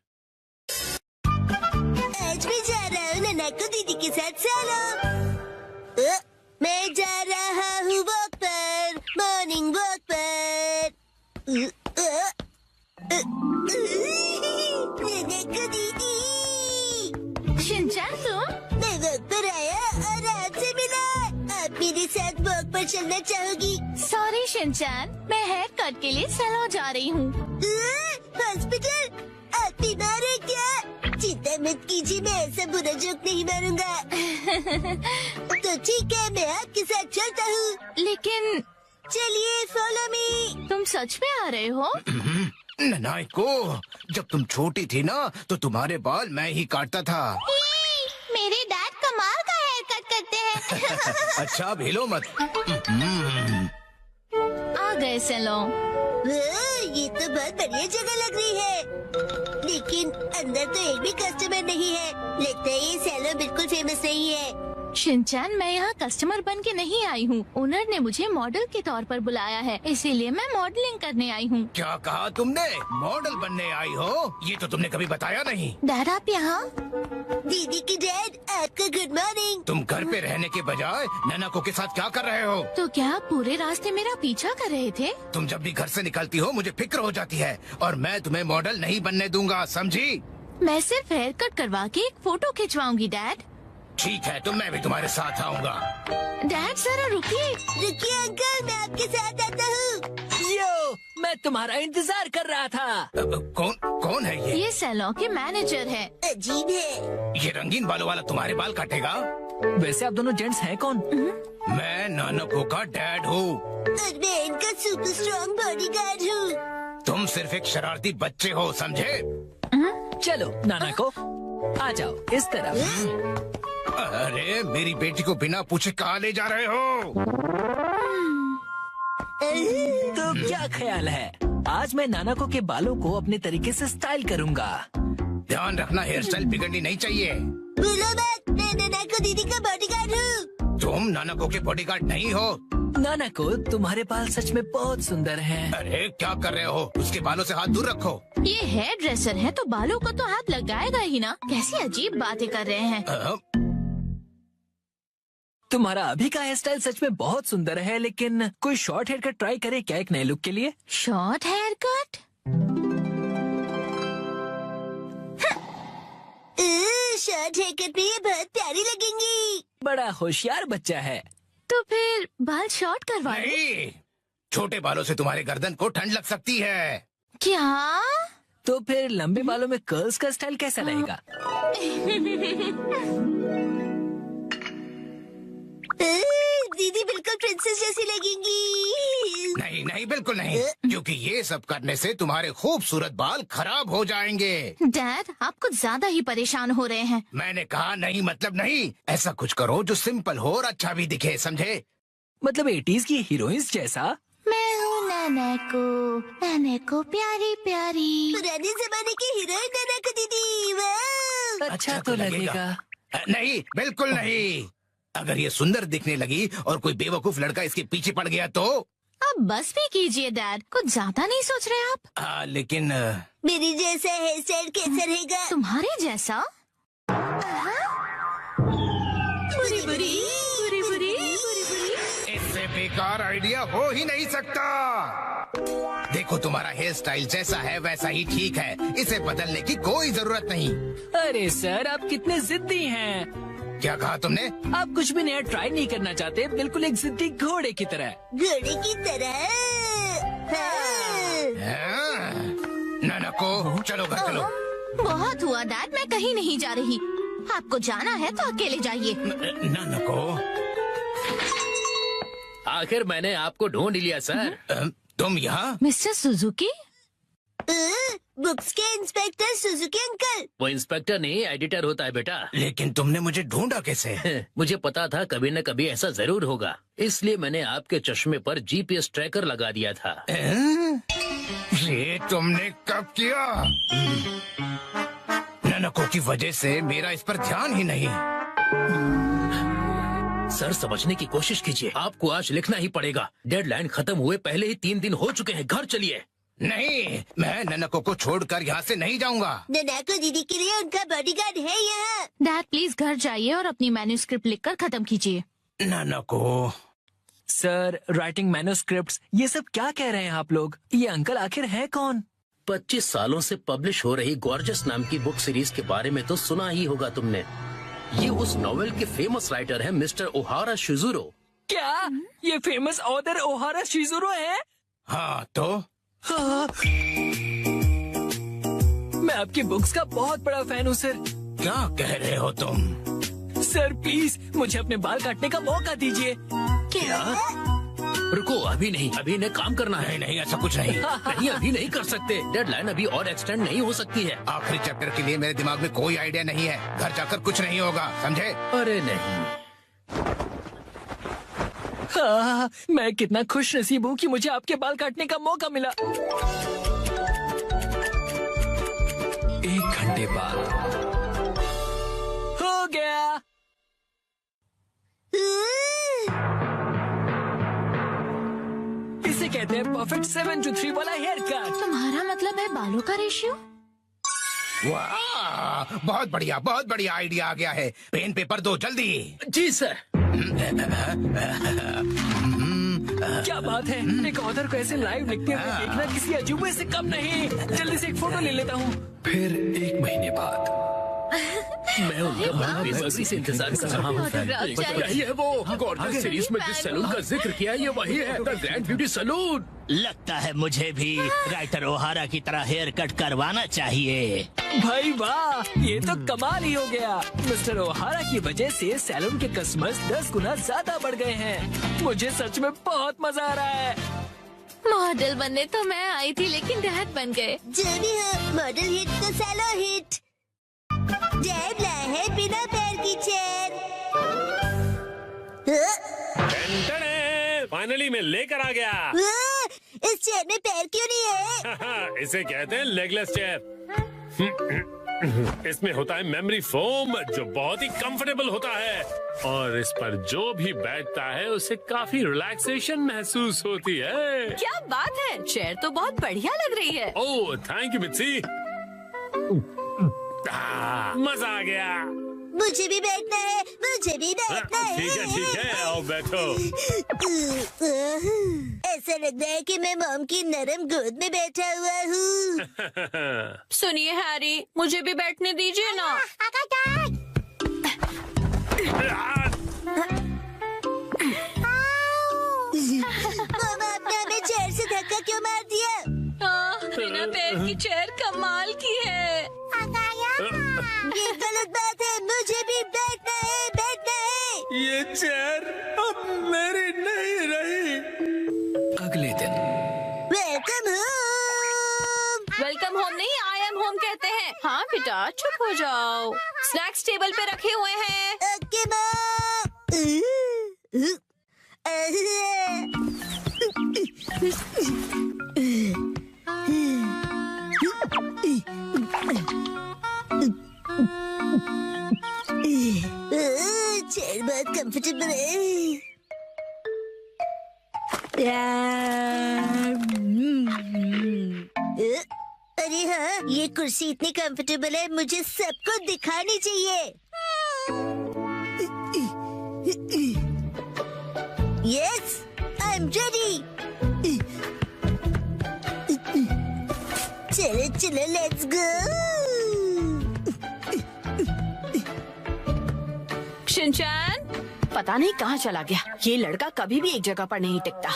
[SPEAKER 1] आज मैं जा रहा हूँ नन्नाको दीदी के साथ सोलो। मैं जा रहा हूँ वॉक पर, मॉर्निंग वॉक पर। नन्नाको दीदी।
[SPEAKER 10] शिनचैन तुम?
[SPEAKER 1] मैं वॉक पर आया और आपसे मिला। आप मेरे चलना चाहोगी?
[SPEAKER 2] सॉरी शिनचैन, मैं हेयर कट के लिए सैलून जा रही हूँ।
[SPEAKER 1] हॉस्पिटल? आप बीमार है क्या? चिंता मत कीजिए, मैं ऐसा बुरा जोक नहीं मारूंगा। तो ठीक है, मैं आपके साथ चलता हूँ।
[SPEAKER 2] लेकिन
[SPEAKER 1] चलिए, फॉलो मी।
[SPEAKER 2] तुम सच में आ रहे हो?
[SPEAKER 11] नानाको, जब तुम छोटी थी ना तो तुम्हारे बाल मैं ही काटता था।
[SPEAKER 1] मेरे डैड कमाल का हेयर कट करते हैं।
[SPEAKER 11] अच्छा, भेलो मत।
[SPEAKER 2] आ गए सैलून।
[SPEAKER 1] ये तो बहुत बढ़िया जगह लग रही है, लेकिन अंदर तो एक भी कस्टमर नहीं है। लगता है ये सैलून बिल्कुल फेमस नहीं है।
[SPEAKER 2] शिनचैन, मैं यहाँ कस्टमर बन के नहीं आई हूँ। ओनर ने मुझे मॉडल के तौर पर बुलाया है, इसीलिए मैं मॉडलिंग करने आई हूँ।
[SPEAKER 11] क्या कहा तुमने? मॉडल बनने आई हो? ये तो तुमने कभी बताया नहीं।
[SPEAKER 2] डैड, आप यहाँ?
[SPEAKER 1] दीदी की डैड, आपका गुड मॉर्निंग।
[SPEAKER 11] तुम घर पे रहने के बजाय नानाको के साथ क्या कर रहे हो?
[SPEAKER 2] तो क्या आप पूरे रास्ते मेरा पीछा कर रहे थे?
[SPEAKER 11] तुम जब भी घर से निकलती हो मुझे फिक्र हो जाती है, और मैं तुम्हें मॉडल नहीं बनने दूंगा, समझी?
[SPEAKER 2] मैं सिर्फ हेयर कट करवा के एक फोटो खिंचवाऊंगी डैड।
[SPEAKER 11] ठीक है, तो मैं भी तुम्हारे साथ आऊंगा।
[SPEAKER 2] डैड जरा रुकिए।
[SPEAKER 1] रुकिए अंकल, मैं आपके साथ आता हूँ।
[SPEAKER 6] यो, मैं तुम्हारा इंतजार कर रहा था।
[SPEAKER 11] कौन है ये?
[SPEAKER 2] ये सैलून के मैनेजर है।
[SPEAKER 1] अजीब है।
[SPEAKER 11] ये रंगीन बालों वाला तुम्हारे बाल काटेगा?
[SPEAKER 6] वैसे आप दोनों जेंट्स हैं कौन?
[SPEAKER 11] मैं नानाको का डैड हूँ।
[SPEAKER 1] और मैं इनका सुपर स्ट्रॉन्ग बॉडीगार्ड हूँ।
[SPEAKER 11] तुम सिर्फ एक शरारती बच्चे हो, समझे?
[SPEAKER 6] चलो नानाको, आ जाओ इस तरफ।
[SPEAKER 11] अरे, मेरी बेटी को बिना पूछे कहाँ ले जा रहे हो?
[SPEAKER 6] तो क्या ख्याल है, आज मैं नानाको के बालों को अपने तरीके से स्टाइल करूंगा।
[SPEAKER 11] ध्यान रखना, हेयर स्टाइल बिगड़नी नहीं चाहिए।
[SPEAKER 1] बोलो मत, मैं नानाको दीदी का बॉडीगार्ड हूँ।
[SPEAKER 11] तुम नानाको के बॉडीगार्ड नहीं हो।
[SPEAKER 6] नानाको, तुम्हारे बाल सच में बहुत सुंदर हैं।
[SPEAKER 11] अरे क्या कर रहे हो? उसके बालों से हाथ दूर रखो।
[SPEAKER 2] ये हेयर ड्रेसर है तो बालों को तो हाथ लगाएगा ही ना। कैसी अजीब बातें कर रहे हैं।
[SPEAKER 6] तुम्हारा अभी का हेयर स्टाइल सच में बहुत सुंदर है, लेकिन कोई शॉर्ट हेयर कट ट्राई करे क्या एक नए लुक के लिए?
[SPEAKER 2] Short hair cut?
[SPEAKER 1] Short hair cut में ये बहुत प्यारी लगेंगी।
[SPEAKER 6] बड़ा होशियार बच्चा है।
[SPEAKER 2] तो फिर बाल शॉर्ट करवा लो।
[SPEAKER 11] नहीं, छोटे बालों से तुम्हारे गर्दन को ठंड लग सकती है।
[SPEAKER 2] क्या?
[SPEAKER 6] तो फिर लंबे बालों में कर्ल्स का स्टाइल कैसा रहेगा?
[SPEAKER 1] दीदी बिल्कुल प्रिंसेस जैसी लगेंगी।
[SPEAKER 11] नहीं नहीं, बिल्कुल नहीं, क्योंकि ये सब करने से तुम्हारे खूबसूरत बाल खराब हो जाएंगे।
[SPEAKER 2] डैड, आप कुछ ज्यादा ही परेशान हो रहे हैं।
[SPEAKER 11] मैंने कहा नहीं मतलब नहीं। ऐसा कुछ करो जो सिंपल हो और अच्छा भी दिखे, समझे?
[SPEAKER 6] मतलब 80s की हीरोइंस जैसा?
[SPEAKER 2] मैं हूँ नानाको प्यारी प्यारी।
[SPEAKER 1] पुराने जमाने की हीरोइन नानाको दीदी। वाह!
[SPEAKER 6] अच्छा तो लगेगा।
[SPEAKER 11] नहीं, बिल्कुल नहीं। अगर ये सुंदर दिखने लगी और कोई बेवकूफ लड़का इसके पीछे पड़ गया तो?
[SPEAKER 2] अब बस भी कीजिए डैड, कुछ ज्यादा नहीं सोच रहे आप?
[SPEAKER 11] लेकिन
[SPEAKER 1] मेरी जैसा हेयर स्टाइल कैसा रहेगा?
[SPEAKER 2] तुम्हारे जैसा?
[SPEAKER 1] बुरी बुरी बुरी बुरी।
[SPEAKER 11] इससे बेकार आइडिया हो ही नहीं सकता। देखो, तुम्हारा हेयर स्टाइल जैसा है वैसा ही ठीक है, इसे बदलने की कोई जरूरत नहीं।
[SPEAKER 6] अरे सर, आप कितने जिद्दी हैं।
[SPEAKER 11] क्या कहा तुमने?
[SPEAKER 6] आप कुछ भी नया ट्राई नहीं करना चाहते, बिल्कुल एक जिद्दी घोड़े की तरह।
[SPEAKER 1] घोड़े की तरह?
[SPEAKER 11] नानाको, चलो घर चलो।
[SPEAKER 2] बहुत हुआ डैड, मैं कहीं नहीं जा रही। आपको जाना है तो अकेले जाइए।
[SPEAKER 11] नानाको,
[SPEAKER 12] आखिर मैंने आपको ढूंढ लिया सर।
[SPEAKER 11] तुम यहाँ?
[SPEAKER 2] Mister Suzuki?
[SPEAKER 1] बुक्स के इंस्पेक्टर सुजुकी अंकल।
[SPEAKER 12] वो इंस्पेक्टर नहीं, एडिटर होता है बेटा।
[SPEAKER 11] लेकिन तुमने मुझे ढूंढा कैसे?
[SPEAKER 12] मुझे पता था कभी न कभी ऐसा जरूर होगा, इसलिए मैंने आपके चश्मे पर जीपीएस ट्रैकर लगा दिया था।
[SPEAKER 11] ये तुमने कब किया? नानाको की वजह से मेरा इस पर ध्यान ही नहीं।
[SPEAKER 12] सर, समझने की कोशिश कीजिए, आपको आज लिखना ही पड़ेगा। डेडलाइन खत्म हुए पहले ही 3 दिन हो चुके हैं। घर चलिए।
[SPEAKER 11] नहीं, मैं नानाको को छोड़कर यहाँ से नहीं जाऊँगा।
[SPEAKER 1] नानाको दीदी के लिए उनका बॉडीगार्ड है यहाँ।
[SPEAKER 2] डैड प्लीज घर जाइए और अपनी मैन्युस्क्रिप्ट लिखकर खत्म कीजिए।
[SPEAKER 11] नानाको।
[SPEAKER 6] सर, राइटिंग मैन्युस्क्रिप्ट्स, ये सब क्या कह रहे हैं आप लोग? ये अंकल आखिर है कौन?
[SPEAKER 12] 25 सालों से पब्लिश हो रही गॉर्जियस नाम की बुक सीरीज के बारे में तो सुना ही होगा तुमने। ये उस नॉवेल के फेमस राइटर हैं मिस्टर ओहारा शिजुरो। 25 सालों से पब्लिश हो रही गॉर्जियस नाम की बुक सीरीज के बारे में तो सुना ही होगा तुमने। ये उस नॉवेल के फेमस राइटर हैं मिस्टर ओहारा शिजुरो। 25 सालों से पब्लिश हो रही गॉर्जियस नाम की बुक सीरीज के बारे में तो सुना ही होगा तुमने। ये उस नॉवेल के फेमस राइटर हैं मिस्टर ओहारा शिजुरो।
[SPEAKER 6] क्या ये फेमस ऑथर ओहारा शिजुरो है?
[SPEAKER 11] हाँ तो
[SPEAKER 6] हाँ। मैं आपकी बुक्स का बहुत बड़ा फैन हूँ सर।
[SPEAKER 11] क्या कह रहे हो तुम?
[SPEAKER 6] सर प्लीज मुझे अपने बाल काटने का मौका दीजिए।
[SPEAKER 11] क्या?
[SPEAKER 12] रुको, अभी नहीं, अभी इन्हें काम करना है।
[SPEAKER 11] नहीं ऐसा कुछ नहीं।
[SPEAKER 12] नहीं, अभी नहीं कर सकते। डेडलाइन अभी और एक्सटेंड नहीं हो सकती है।
[SPEAKER 11] आखिरी चैप्टर के लिए मेरे दिमाग में कोई आइडिया नहीं है। घर जाकर कुछ नहीं होगा, समझे?
[SPEAKER 12] अरे नहीं।
[SPEAKER 6] हाँ, मैं कितना खुश नसीब हूँ कि मुझे आपके बाल काटने का मौका मिला।
[SPEAKER 12] 1 घंटे बाद
[SPEAKER 6] हो गया। इसे कहते हैं परफेक्ट 7-3 वाला हेयर कट।
[SPEAKER 2] तुम्हारा मतलब है बालों का रेशियो?
[SPEAKER 11] वाह, बहुत बढ़िया आइडिया आ गया है। पेन पेपर दो जल्दी।
[SPEAKER 12] जी सर।
[SPEAKER 6] क्या बात है, एक ऑथर को ऐसे लाइव लिखते हुए देखना किसी अजूबे से कम नहीं। जल्दी से एक फोटो ले लेता हूँ।
[SPEAKER 12] फिर 1 महीने बाद मैं उनका बेसब्री से इंतजार कर रहा हूँ। यही है वो गॉर्जियस सीरीज में जिस सैलून का जिक्र किया, ये वही है, द ग्रैंड ब्यूटी सैलून।
[SPEAKER 13] लगता है मुझे भी राइटर ओहारा की तरह हेयर कट करवाना चाहिए।
[SPEAKER 6] भाई वाह, ये तो कमाल ही हो गया। मिस्टर ओहारा की वजह से सैलून के कस्टमर्स 10 गुना ज्यादा बढ़ गए हैं। मुझे सच में बहुत मजा आ रहा है।
[SPEAKER 10] मॉडल बनने तो मैं आई थी, लेकिन डैड बन गए।
[SPEAKER 1] जो भी हो, मॉडल हिट तो सैलो हिट। डैड लाए है बिना पैर की चेयर।
[SPEAKER 7] फाइनली मैं लेकर आ गया।
[SPEAKER 1] इस चेयर में पैर क्यों नहीं है?
[SPEAKER 7] इसे कहते हैं लेगलेस चेयर। इसमें होता है मेमोरी फोम, जो बहुत ही कंफर्टेबल होता है, और इस पर जो भी बैठता है उसे काफी रिलैक्सेशन महसूस होती है।
[SPEAKER 10] क्या बात है, चेयर तो बहुत बढ़िया लग रही है।
[SPEAKER 7] Oh thank you Mitsi. मजा आ गया।
[SPEAKER 1] मुझे भी बैठना है, मुझे भी बैठना है।
[SPEAKER 7] ठीक है, आओ बैठो।
[SPEAKER 1] ऐसा लग रहा है कि मैं मॉम की नरम गोद में बैठा हुआ हूँ।
[SPEAKER 10] सुनिए हैरी, मुझे भी बैठने दीजिए ना।
[SPEAKER 1] मामा, आपने हमें चेयर से धक्का क्यों मार दिया?
[SPEAKER 10] बिना पैर की चेयर कमाल की है।
[SPEAKER 1] ये गलत बात है, मुझे भी बैठना है, बैठना है।
[SPEAKER 12] ये चेयर अब मेरी नहीं रही। अगले दिन
[SPEAKER 1] वेलकम होम।
[SPEAKER 10] वेलकम होम नहीं, आई एम होम कहते हैं। हाँ बेटा चुप हो जाओ। स्नैक्स टेबल पे रखे हुए हैं।
[SPEAKER 1] Okay mom. चेयर बहुत कंफर्टेबल है। अरे हाँ, ये कुर्सी इतनी कंफर्टेबल है, मुझे सबको दिखानी चाहिए। Yes, I am ready. चलो चलो, लेट्स गो।
[SPEAKER 10] शिनचैन,
[SPEAKER 2] पता नहीं कहाँ चला गया। ये लड़का कभी भी एक जगह पर नहीं टिकता।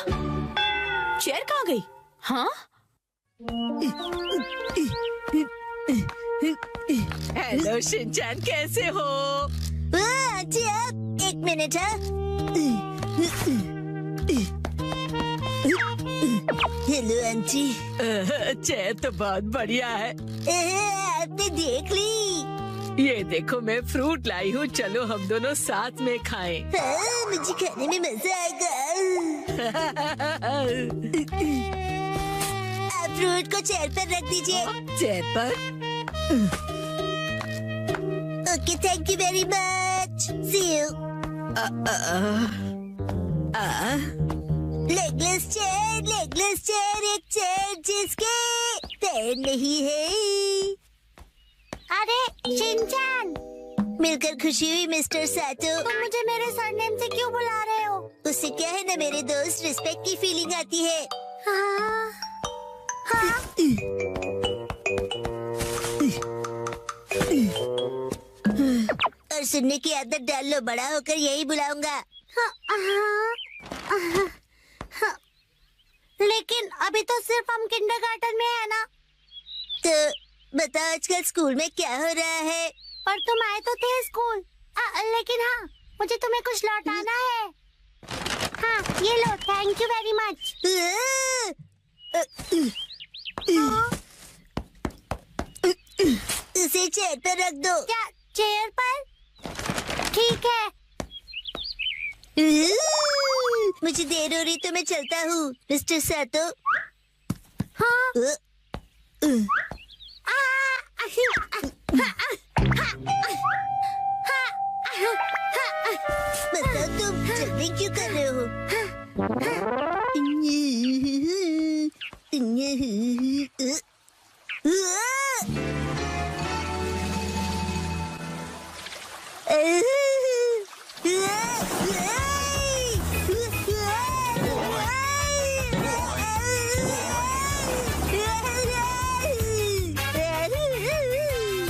[SPEAKER 2] चेयर कहाँ गई? हाँ,
[SPEAKER 8] हेलो शिनचैन, कैसे हो?
[SPEAKER 1] आंटी आप एक मिनट है। Hello aunty.
[SPEAKER 8] चेयर तो बहुत बढ़िया है।
[SPEAKER 1] आपने देख ली?
[SPEAKER 8] ये देखो, मैं फ्रूट लाई हूँ, चलो हम दोनों साथ में खाएं।
[SPEAKER 1] हाँ, मुझे खाने में मजा आएगा। आप फ्रूट को चेयर पर रख दीजिए।
[SPEAKER 8] चेयर पर?
[SPEAKER 1] Okay, thank you very much. See you. Legless chair, एक चेयर जिसके पैर नहीं है। अरे शिनचैन, मिलकर खुशी हुई मिस्टर सातो। तुम मुझे मेरे सरनेम से क्यों बुला रहे हो? उससे क्या है ना मेरे दोस्त, रिस्पेक्ट की फीलिंग आती है। हाँ, हाँ। और सुनने की आदत डाल लो, बड़ा होकर यही बुलाऊंगा। हाँ, हाँ। लेकिन अभी तो सिर्फ हम किंडरगार्टन में है ना। तो बता आजकल स्कूल में क्या हो रहा है? पर तुम आए तो थे स्कूल। लेकिन हाँ, मुझे तुम्हें कुछ लौटाना है। हाँ, ये लो, थैंक यू वेरी मच। इसे चेयर पर रख दो। क्या चेयर पर? ठीक है। मुझे देर हो रही तो मैं चलता हूँ। मिस्टर सातो। हाँ? बताओ तुम जल्दी क्यों कर रहे हो?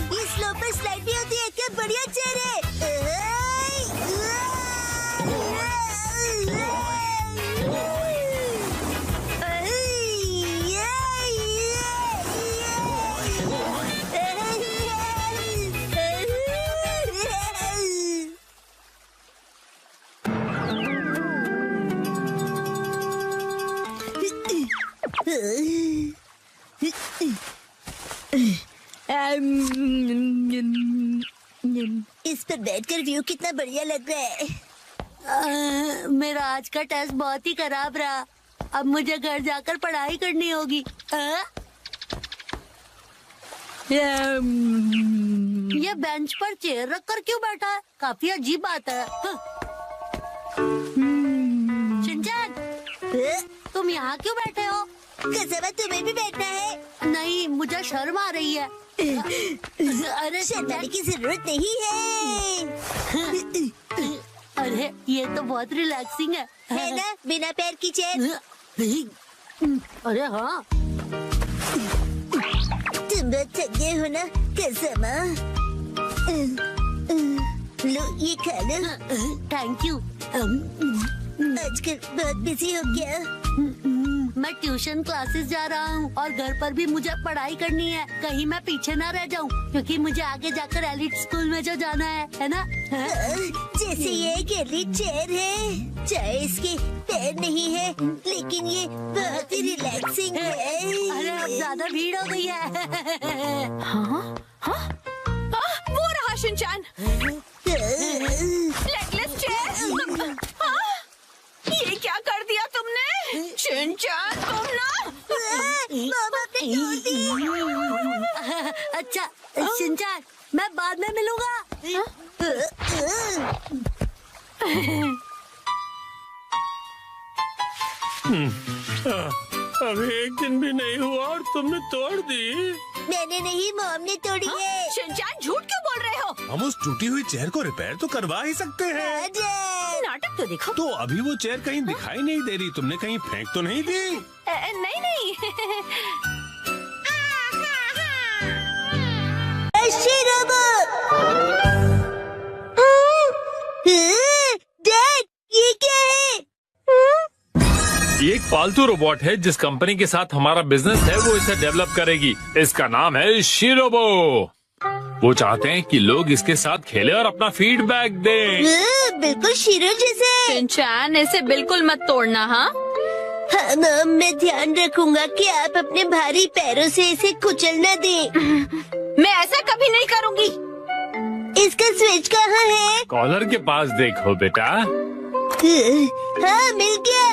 [SPEAKER 1] ये स्लोपर स्लाइड भी होती है क्या? बढ़िया चेहरे। इस पर बैठकर व्यू कितना बढ़िया लग रहा है।
[SPEAKER 5] मेरा आज का टेस्ट बहुत ही खराब रहा। अब मुझे घर जाकर पढ़ाई करनी होगी। ये बेंच पर चेयर रखकर क्यों बैठा है? काफी अजीब बात है। शिनचैन, तुम यहाँ क्यों बैठे हो?
[SPEAKER 1] कसम तुम्हें भी बैठना है?
[SPEAKER 5] नहीं, मुझे शर्म आ रही है।
[SPEAKER 1] अरे शर्माने की जरूरत नहीं है।
[SPEAKER 5] अरे ये तो बहुत रिलैक्सिंग
[SPEAKER 1] है ना, बिना पैर की चेयर।
[SPEAKER 5] अरे हाँ,
[SPEAKER 1] तुम बहुत थक गए हो ना कसम। लो ये खा लो।
[SPEAKER 5] Thank you.
[SPEAKER 1] आजकल बहुत बिजी हो गया।
[SPEAKER 5] मैं ट्यूशन क्लासेस जा रहा हूँ और घर पर भी मुझे पढ़ाई करनी है। कहीं मैं पीछे ना रह जाऊँ, क्योंकि मुझे आगे जाकर एलिट स्कूल में जो जाना है ना।
[SPEAKER 1] जैसे ये एक एलिट चेयर है, चाहे इसके पैर नहीं है, लेकिन ये बहुत ही रिलैक्सिंग है।
[SPEAKER 5] अरे अब ज्यादा भीड़ हो गई है।
[SPEAKER 2] हाँ? हाँ? वो रहा शिनचैन। Legless chair. ये क्या कर दिया तुमने? शिनचैन तुम ना।
[SPEAKER 1] मामा ने तोड़ दी।
[SPEAKER 5] अच्छा शिनचैन, मैं बाद में मिलूंगा।
[SPEAKER 7] अभी एक दिन भी नहीं हुआ और तुमने तोड़ दी।
[SPEAKER 1] मैंने नहीं, मॉम ने तोड़ी है।
[SPEAKER 2] शिनचैन झूठ क्यों बोल रहे हो?
[SPEAKER 14] हम उस टूटी हुई चेयर को रिपेयर तो करवा ही सकते हैं।
[SPEAKER 2] नाटक तो देखो।
[SPEAKER 14] तो अभी वो चेयर कहीं दिखाई नहीं दे रही। तुमने कहीं फेंक तो नहीं दी?
[SPEAKER 2] नहीं नहीं।
[SPEAKER 1] डैड, ये क्या है?
[SPEAKER 15] ये एक पालतू रोबोट है। जिस कंपनी के साथ हमारा बिजनेस है वो इसे डेवलप करेगी। इसका नाम है शिरोबो। वो चाहते हैं कि लोग इसके साथ खेलें और अपना फीडबैक दें।
[SPEAKER 1] बिल्कुल शीरो जैसे।
[SPEAKER 2] शिनचैन, इसे बिल्कुल मत तोड़ना। हाँ
[SPEAKER 1] हाँ, मैं ध्यान रखूंगा कि आप अपने भारी पैरों से इसे कुचल न दें।
[SPEAKER 2] मैं ऐसा कभी नहीं करूंगी।
[SPEAKER 1] इसका स्विच कहाँ है?
[SPEAKER 15] कॉलर के पास देखो बेटा।
[SPEAKER 1] हाँ, मिल गया।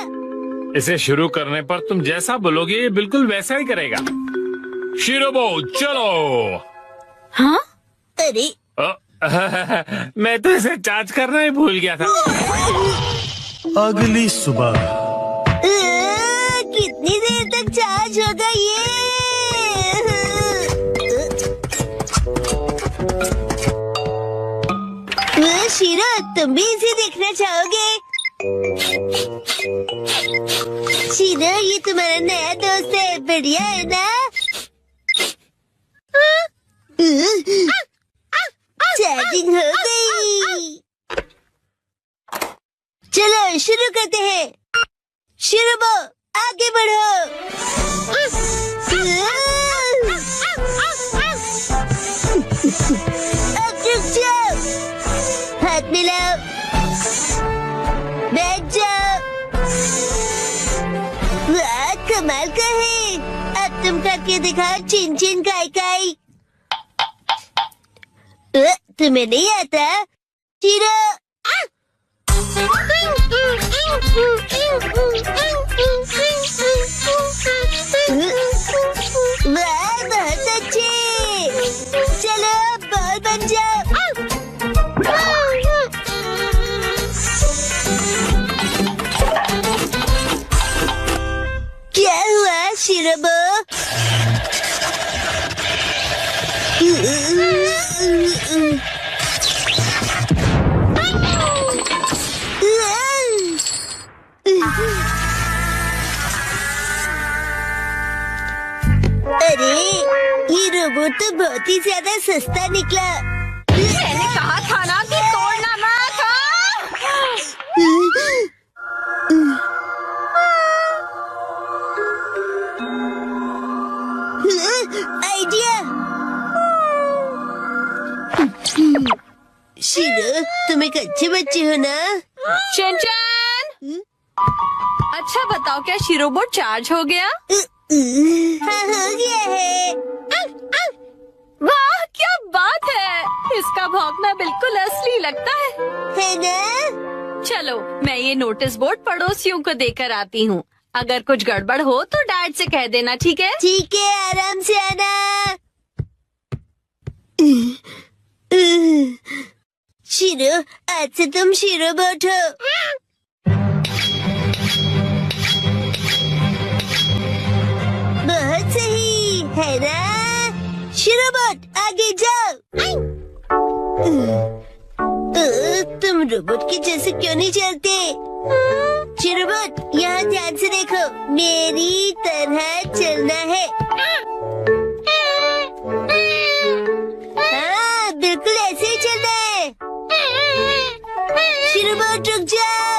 [SPEAKER 15] इसे शुरू करने पर तुम जैसा बोलोगे ये बिल्कुल वैसा ही करेगा। शिरोबो चलो।
[SPEAKER 2] हाँ?
[SPEAKER 1] अरे
[SPEAKER 15] मैं तो इसे चार्ज करना ही भूल गया था।
[SPEAKER 3] अगली सुबह।
[SPEAKER 1] कितनी देर तक चार्ज होगा ये? शीरो, तुम भी इसे देखना चाहोगे? शीरो, ये तुम्हारा नया दोस्त है, बढ़िया है ना? चार्जिंग हो गई। चलो शुरू करते हैं। शिरोबो आगे बढ़ो। अब रुक जाओ, हाथ मिलाओ, बैठ जाओ। वाह, कमाल का है। अब तुम करके दिखाओ चिन चिन काई काई। तुम्हें नहीं आता? शिरो वाह, बहुत अच्छे। चलो बॉल बन जाओ। क्या हुआ शिरोबो? अरे ये रोबोट तो बहुत ही ज्यादा सस्ता निकला।
[SPEAKER 10] मैंने कहा था ना कि तोड़ना मत।
[SPEAKER 1] आइडिया। शिरो, तुम एक अच्छे बच्चे हो ना?
[SPEAKER 10] शिनचैन, अच्छा बताओ क्या शिरोबोट चार्ज हो गया?
[SPEAKER 1] हाँ, हो गया है।
[SPEAKER 10] वाह, क्या बात है। इसका भौंकना बिल्कुल असली लगता है
[SPEAKER 1] ना?
[SPEAKER 10] चलो मैं ये नोटिस बोर्ड पड़ोसियों को देकर आती हूँ। अगर कुछ गड़बड़ हो तो डैड से कह देना, ठीक है?
[SPEAKER 1] ठीक है, आराम से आना। शिरो, आज से तुम शिरोबोट हो। बहुत सही है ना? शिरोबोट आगे जाओ। तुम रोबोट के जैसे क्यों नहीं चलते? शिरोबोट, यहाँ ध्यान से देखो, मेरी तरह चलना है। हाँ, बिल्कुल ऐसे ही चलना है। शिरोबोट रुक जाओ।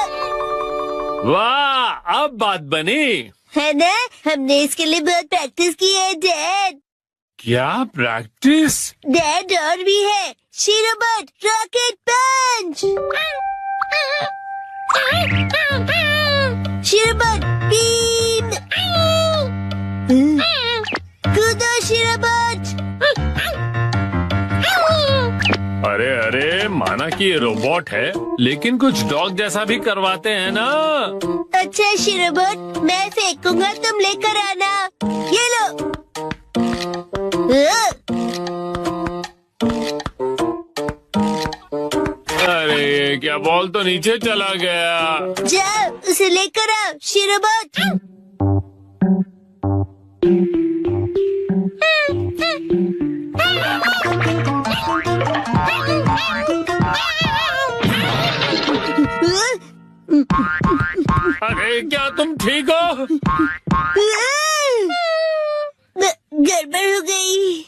[SPEAKER 15] वाह, अब बात बनी
[SPEAKER 1] है ना? हमने इसके लिए बहुत प्रैक्टिस की है डैड।
[SPEAKER 15] क्या प्रैक्टिस?
[SPEAKER 1] डैड और भी है। शिरोबोट रॉकेट पंच। शिरोबोट बीम। कूदो शिरोबोट।
[SPEAKER 15] अरे अरे, माना कि ये रोबोट है, लेकिन कुछ डॉग जैसा भी करवाते हैं ना।
[SPEAKER 1] अच्छा शिरोबोट, मैं फेंकूंगा, तुम लेकर आना। ये लो।
[SPEAKER 15] अरे क्या बॉल तो नीचे चला गया।
[SPEAKER 1] जाओ उसे लेकर आओ शिरोबोट।
[SPEAKER 15] अरे क्या तुम ठीक हो?
[SPEAKER 1] गड़बड़ हो गई।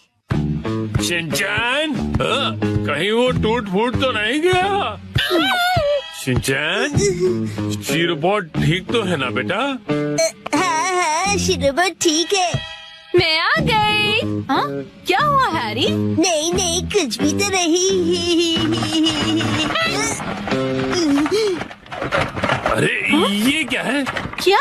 [SPEAKER 15] शिनचैन, कहीं वो टूट फूट तो नहीं गया? शिनचैन, शिरोबोट ठीक तो है ना बेटा?
[SPEAKER 1] हाँ हाँ, शिरोबोट ठीक है।
[SPEAKER 10] मैं आ गई। हाँ, क्या हुआ हैरी?
[SPEAKER 1] नहीं नहीं, कुछ भी तो नहीं।
[SPEAKER 15] अरे ये क्या है?
[SPEAKER 10] क्या?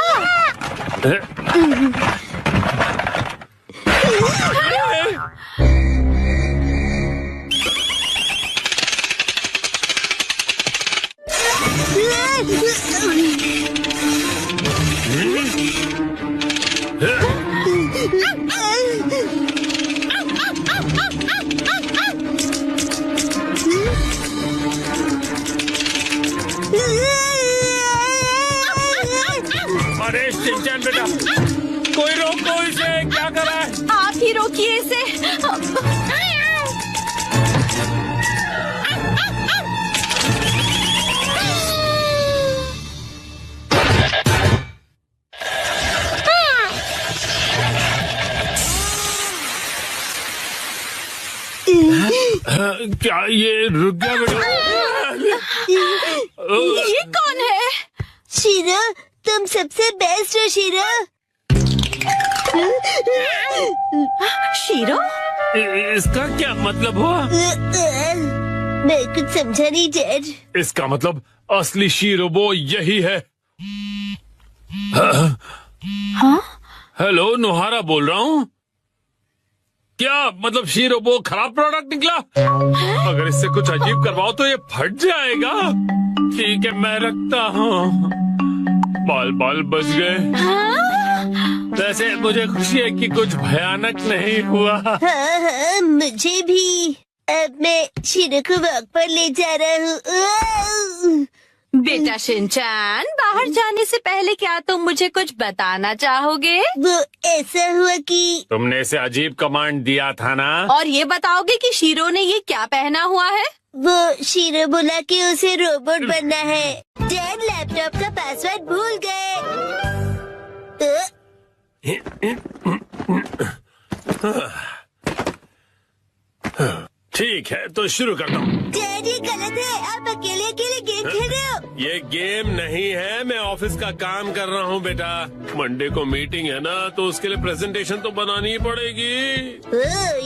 [SPEAKER 15] अरे शिनचैन बेटा, कोई रोको इसे, क्या कर रहा है?
[SPEAKER 10] आप ही रोकिए इसे।
[SPEAKER 15] क्या ये रुक गया बेटा?
[SPEAKER 10] ये कौन है?
[SPEAKER 1] शिरो, तुम सबसे बेस्ट हो शीरो।
[SPEAKER 2] शीरो,
[SPEAKER 15] इसका क्या मतलब हुआ?
[SPEAKER 1] मैं कुछ समझा नहीं डैड।
[SPEAKER 15] इसका मतलब असली शीरोबो यही है।
[SPEAKER 2] हाँ?
[SPEAKER 15] हेलो, नोहारा बोल रहा हूँ। क्या मतलब शीरोबो खराब प्रोडक्ट निकला? अगर इससे कुछ अजीब करवाओ तो ये फट जाएगा। ठीक है, मैं रखता हूँ। बाल बाल बच गए। वैसे मुझे खुशी है कि कुछ भयानक नहीं हुआ।
[SPEAKER 1] हाँ, मुझे भी। अब मैं शीरो को वॉक पर ले जा रहा हूँ।
[SPEAKER 16] बेटा शिनचैन, बाहर जाने से पहले क्या तुम मुझे कुछ बताना चाहोगे?
[SPEAKER 1] वो ऐसा हुआ कि
[SPEAKER 15] तुमने इसे अजीब कमांड दिया था ना।
[SPEAKER 16] और ये बताओगे कि शीरो ने ये क्या पहना हुआ है?
[SPEAKER 1] वो शीरो बोला कि उसे रोबोट बनना है। डैड लैपटॉप का पासवर्ड भूल गए।
[SPEAKER 7] ठीक है, तो शुरू करता हूँ।
[SPEAKER 1] डैड, ये गलत है। आप अकेले अकेले गेम खेल रहे हो।
[SPEAKER 7] ये गेम नहीं है, मैं ऑफिस का काम कर रहा हूँ बेटा। मंडे को मीटिंग है ना, तो उसके लिए प्रेजेंटेशन तो बनानी ही पड़ेगी।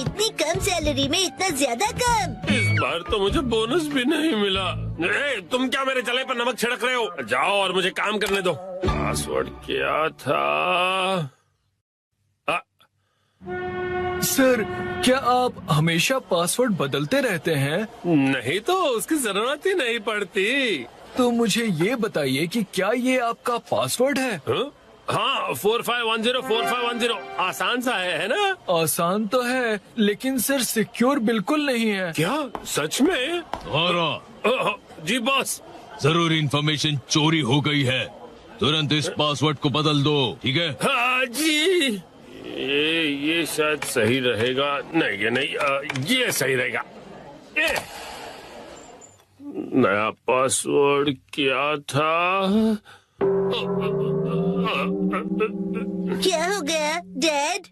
[SPEAKER 1] इतनी कम सैलरी में इतना ज्यादा कम।
[SPEAKER 7] इस बार तो मुझे बोनस भी नहीं मिला। तुम क्या मेरे जले पर नमक छिड़क रहे हो? जाओ और मुझे काम करने दो। पासवर्ड क्या था?
[SPEAKER 6] सर, क्या आप हमेशा पासवर्ड बदलते रहते हैं?
[SPEAKER 7] नहीं तो उसकी जरूरत ही नहीं पड़ती।
[SPEAKER 6] तो मुझे ये बताइए कि क्या ये आपका पासवर्ड है?
[SPEAKER 7] हाँ, 45104510। आसान सा है ना?
[SPEAKER 6] आसान तो है, लेकिन सर सिक्योर बिल्कुल नहीं है।
[SPEAKER 7] क्या सच में? जी बॉस।
[SPEAKER 17] जरूरी इंफॉर्मेशन चोरी हो गई है, तुरंत इस पासवर्ड को बदल दो, ठीक है?
[SPEAKER 7] हाँ जी। ये शायद सही रहेगा। नहीं, ये नहीं, ये सही रहेगा। नया पासवर्ड क्या था?
[SPEAKER 1] क्या हो गया डैड?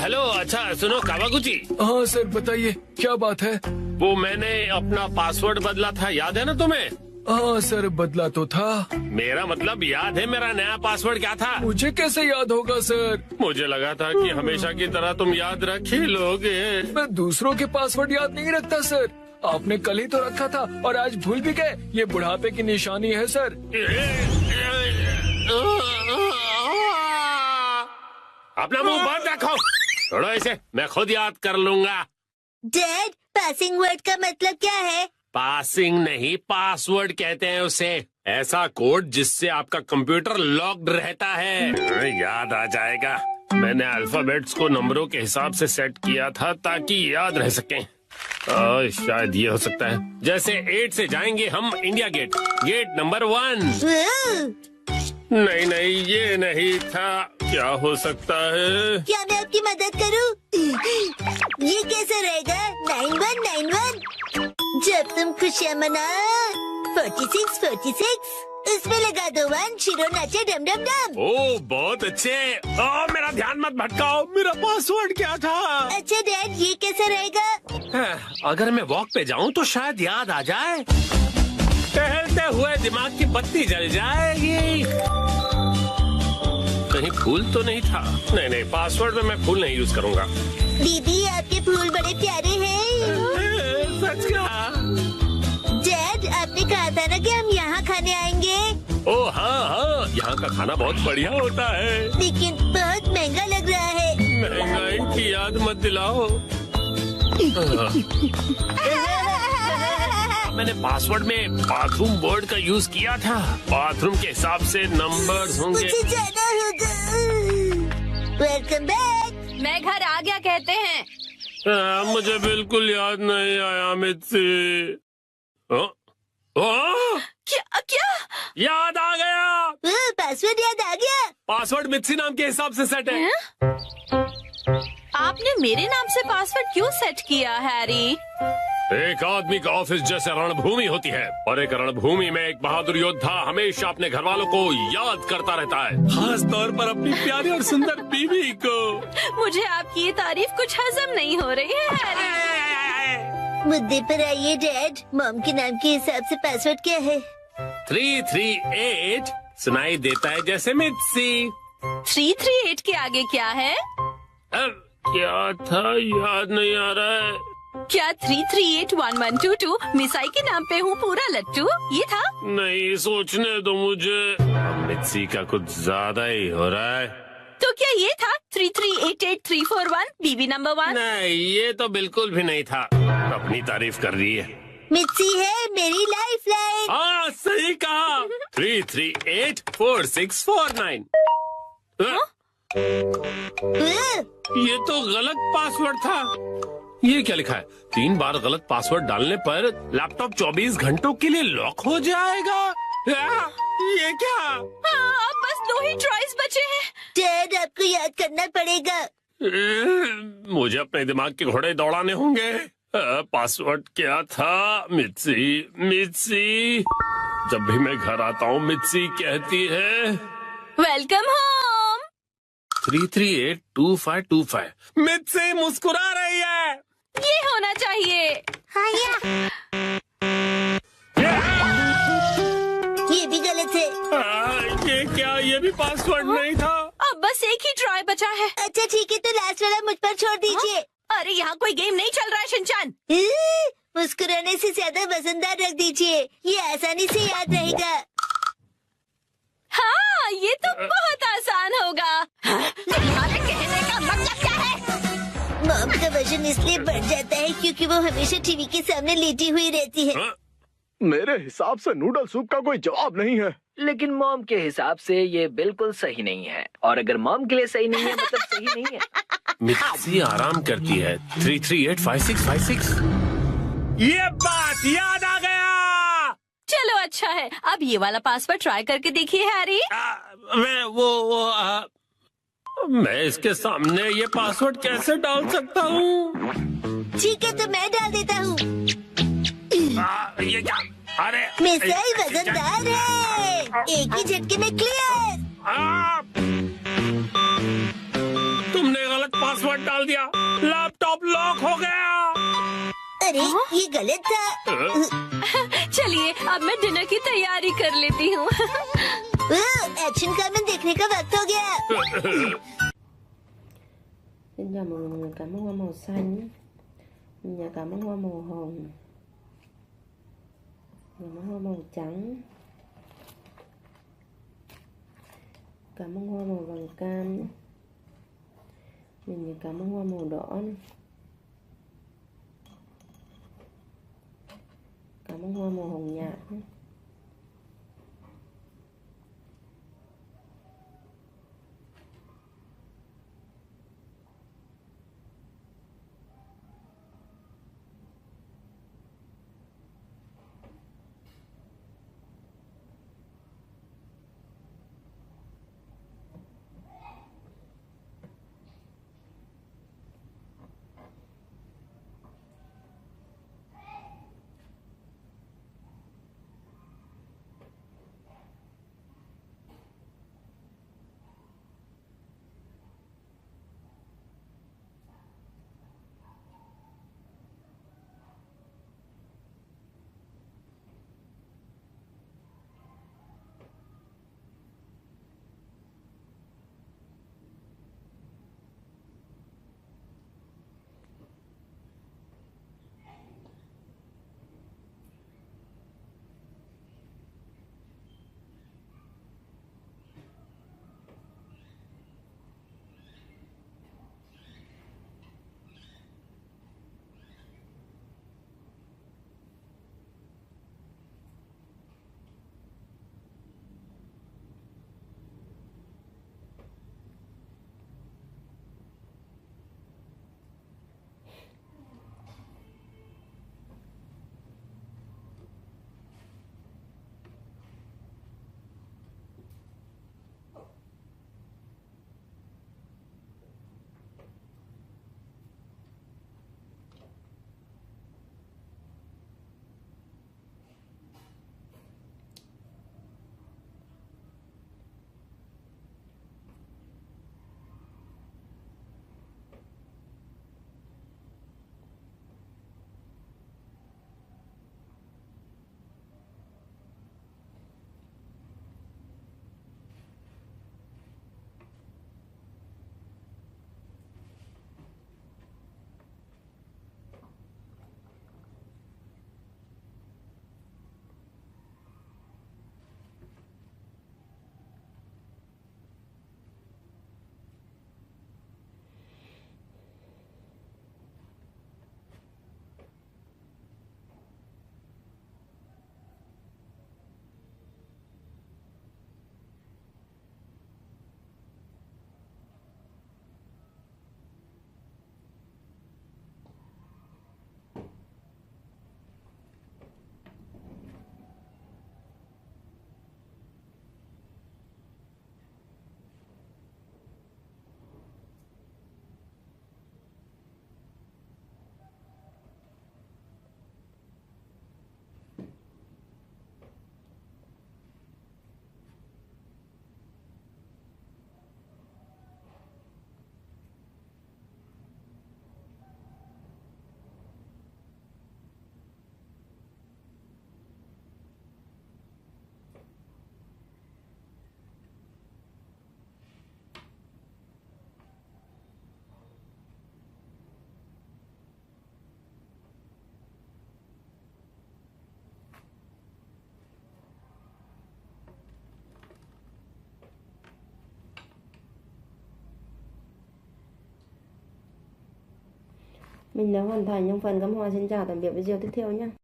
[SPEAKER 7] हेलो, अच्छा सुनो कावागुची।
[SPEAKER 6] हाँ सर, बताइए क्या बात है?
[SPEAKER 7] वो मैंने अपना पासवर्ड बदला था, याद है ना तुम्हें?
[SPEAKER 6] हाँ सर, बदला तो था।
[SPEAKER 7] मेरा मतलब याद है मेरा नया पासवर्ड क्या था?
[SPEAKER 6] मुझे कैसे याद होगा सर?
[SPEAKER 7] मुझे लगा था कि हमेशा की तरह तुम याद रख ही लोगे।
[SPEAKER 6] मैं दूसरों के पासवर्ड याद नहीं रखता सर। आपने कल ही तो रखा था और आज भूल भी गए। ये बुढ़ापे की निशानी है सर।
[SPEAKER 7] अपना मुंह बंद रखो। छोड़ो इसे, मैं खुद याद कर लूंगा।
[SPEAKER 1] डैड, पासिंग वर्ड का मतलब क्या है?
[SPEAKER 7] पासिंग नहीं, पासवर्ड कहते हैं उसे। ऐसा कोड जिससे आपका कंप्यूटर लॉक्ड रहता है। याद आ जाएगा। मैंने अल्फाबेट्स को नंबरों के हिसाब से सेट किया था ताकि याद रह सकें। शायद ये हो सकता है। जैसे 8 से जाएंगे हम इंडिया गेट, गेट नंबर 1। नहीं नहीं, ये नहीं था। क्या हो सकता है?
[SPEAKER 1] क्या मैं आपकी मदद करूं? ये कैसे रहेगा? 9191। जब तुम खुशियाँ मना 46 इसमें लगा दो 1, शीरो नाचे डम डम डम।
[SPEAKER 7] ओह बहुत अच्छे। मेरा ध्यान मत भटकाओ। मेरा पासवर्ड क्या था?
[SPEAKER 1] अच्छा डैड, ये कैसे रहेगा?
[SPEAKER 7] अगर मैं वॉक पे जाऊं तो शायद याद आ जाए। टहलते हुए दिमाग की बत्ती जल जाएगी। कहीं फूल तो नहीं था? नहीं, पासवर्ड में मैं फूल नहीं यूज करूंगा।
[SPEAKER 1] दीदी, आपके फूल बड़े प्यारे हैं।
[SPEAKER 7] सच कहा।
[SPEAKER 1] डैड, आपने कहा था ना कि हम यहाँ खाने आएंगे।
[SPEAKER 7] ओह हाँ, यहाँ का खाना बहुत बढ़िया होता है,
[SPEAKER 1] लेकिन बहुत महंगा लग रहा है।
[SPEAKER 7] महंगाई की याद मत दिलाओ। मैंने पासवर्ड में बाथरूम वर्ड का यूज किया था। बाथरूम के हिसाब से नंबर्स होंगे।
[SPEAKER 1] मुझे जाना होगा। Welcome back.
[SPEAKER 16] मैं घर आ गया कहते हैं।
[SPEAKER 7] मुझे बिल्कुल याद नहीं आया मित्सी।
[SPEAKER 16] क्या?
[SPEAKER 7] याद आ गया।
[SPEAKER 1] पासवर्ड याद आ गया।
[SPEAKER 7] पासवर्ड मित्सी नाम के हिसाब से सेट है।
[SPEAKER 16] आपने मेरे नाम से पासवर्ड क्यों सेट किया हैरी?
[SPEAKER 7] एक आदमी का ऑफिस जैसे रणभूमि होती है, और एक रणभूमि में एक बहादुर योद्धा हमेशा अपने घर वालों को याद करता रहता है, खास तौर पर अपनी प्यारी और सुंदर बीवी को।
[SPEAKER 16] मुझे आपकी ये तारीफ कुछ हजम नहीं हो रही है हैरी।
[SPEAKER 1] मुद्दे पर आइए डैड। मॉम के नाम के हिसाब से पासवर्ड क्या है?
[SPEAKER 7] 338 सुनाई देता है जैसे मित्सी।
[SPEAKER 16] 338 के आगे क्या है?
[SPEAKER 7] क्या था याद नहीं आ रहा है।
[SPEAKER 16] क्या 3381122 मिसाई के नाम पे हूँ पूरा लट्टू, ये था?
[SPEAKER 7] नहीं, सोचने दो मुझे। मित्सी का कुछ ज्यादा ही हो रहा है।
[SPEAKER 16] तो क्या ये था 3388341 बीबी नंबर 1?
[SPEAKER 7] नहीं, ये तो बिल्कुल भी नहीं था। अपनी तारीफ कर रही है।
[SPEAKER 1] मित्सी है मेरी लाइफ लाइन।
[SPEAKER 7] हाँ, सही कहा। 3384649। ये तो गलत पासवर्ड था। ये क्या लिखा है? 3 बार गलत पासवर्ड डालने पर लैपटॉप 24 घंटों के लिए लॉक हो जाएगा। ये क्या?
[SPEAKER 16] अब बस 2 ही ट्राइज बचे हैं।
[SPEAKER 1] डैड आपको याद करना पड़ेगा।
[SPEAKER 7] मुझे अपने दिमाग के घोड़े दौड़ाने होंगे। पासवर्ड क्या था? मित्सी। जब भी मैं घर आता हूँ मित्सी कहती है
[SPEAKER 16] वेलकम होम।
[SPEAKER 7] 3382525। मित्सी मुस्कुरा रही है।
[SPEAKER 16] ये होना चाहिए।
[SPEAKER 1] हाँ ये भी गलत है।
[SPEAKER 7] ये क्या? ये भी पासवर्ड नहीं था।
[SPEAKER 16] अब बस एक ही ट्राई बचा है।
[SPEAKER 1] अच्छा ठीक है, तो लास्ट वाला मुझ पर छोड़ दीजिए।
[SPEAKER 16] अरे यहाँ कोई गेम नहीं चल रहा है शिनचान।
[SPEAKER 1] मुस्कुराने से ज्यादा वजनदार रख दीजिए, ये आसानी से याद रहेगा।
[SPEAKER 16] हाँ, ये तो बहुत आसान होगा। तुम्हारे कहने का मतलब क्या है?
[SPEAKER 1] मॉम का वजन इसलिए बढ़ जाता है क्योंकि वो हमेशा टीवी के सामने लेटी हुई रहती है।
[SPEAKER 3] मेरे हिसाब से नूडल सूप का कोई जवाब नहीं है।
[SPEAKER 6] लेकिन मॉम के हिसाब से ये बिल्कुल सही नहीं है, और अगर मॉम के लिए सही नहीं है मतलब सही नहीं है।
[SPEAKER 7] मित्सी आराम करती है। 3385656। ये बात याद आ गया।
[SPEAKER 16] चलो अच्छा है, अब ये वाला पासवर्ड ट्राई करके देखिए हैरी।
[SPEAKER 7] मैं इसके सामने ये पासवर्ड कैसे डाल सकता हूँ?
[SPEAKER 1] ठीक है, तो मैं डाल देता हूँ।
[SPEAKER 7] ये क्या? अरे
[SPEAKER 1] मिसाइल वजनदार है, एक ही झटके में क्लियर।
[SPEAKER 7] तुमने गलत पासवर्ड डाल दिया। लैपटॉप लॉक हो गया।
[SPEAKER 1] अरे ये गलत था।
[SPEAKER 16] चलिए अब मैं डिनर की तैयारी कर लेती हूँ।
[SPEAKER 1] एक्शन कमेंट देखने का वक्त हो गया।
[SPEAKER 18] Xin chào mọi người, cảm ơn hoa màu xanh và cảm ơn hoa màu hồng, cảm ơn hoa màu trắng, cảm ơn hoa màu vàng cam, mình cảm ơn hoa màu đỏ, cảm ơn hoa màu hồng nhạt. Mình đã hoàn thành trong phần găm hoa. Xin chào tạm biệt, video tiếp theo nhé.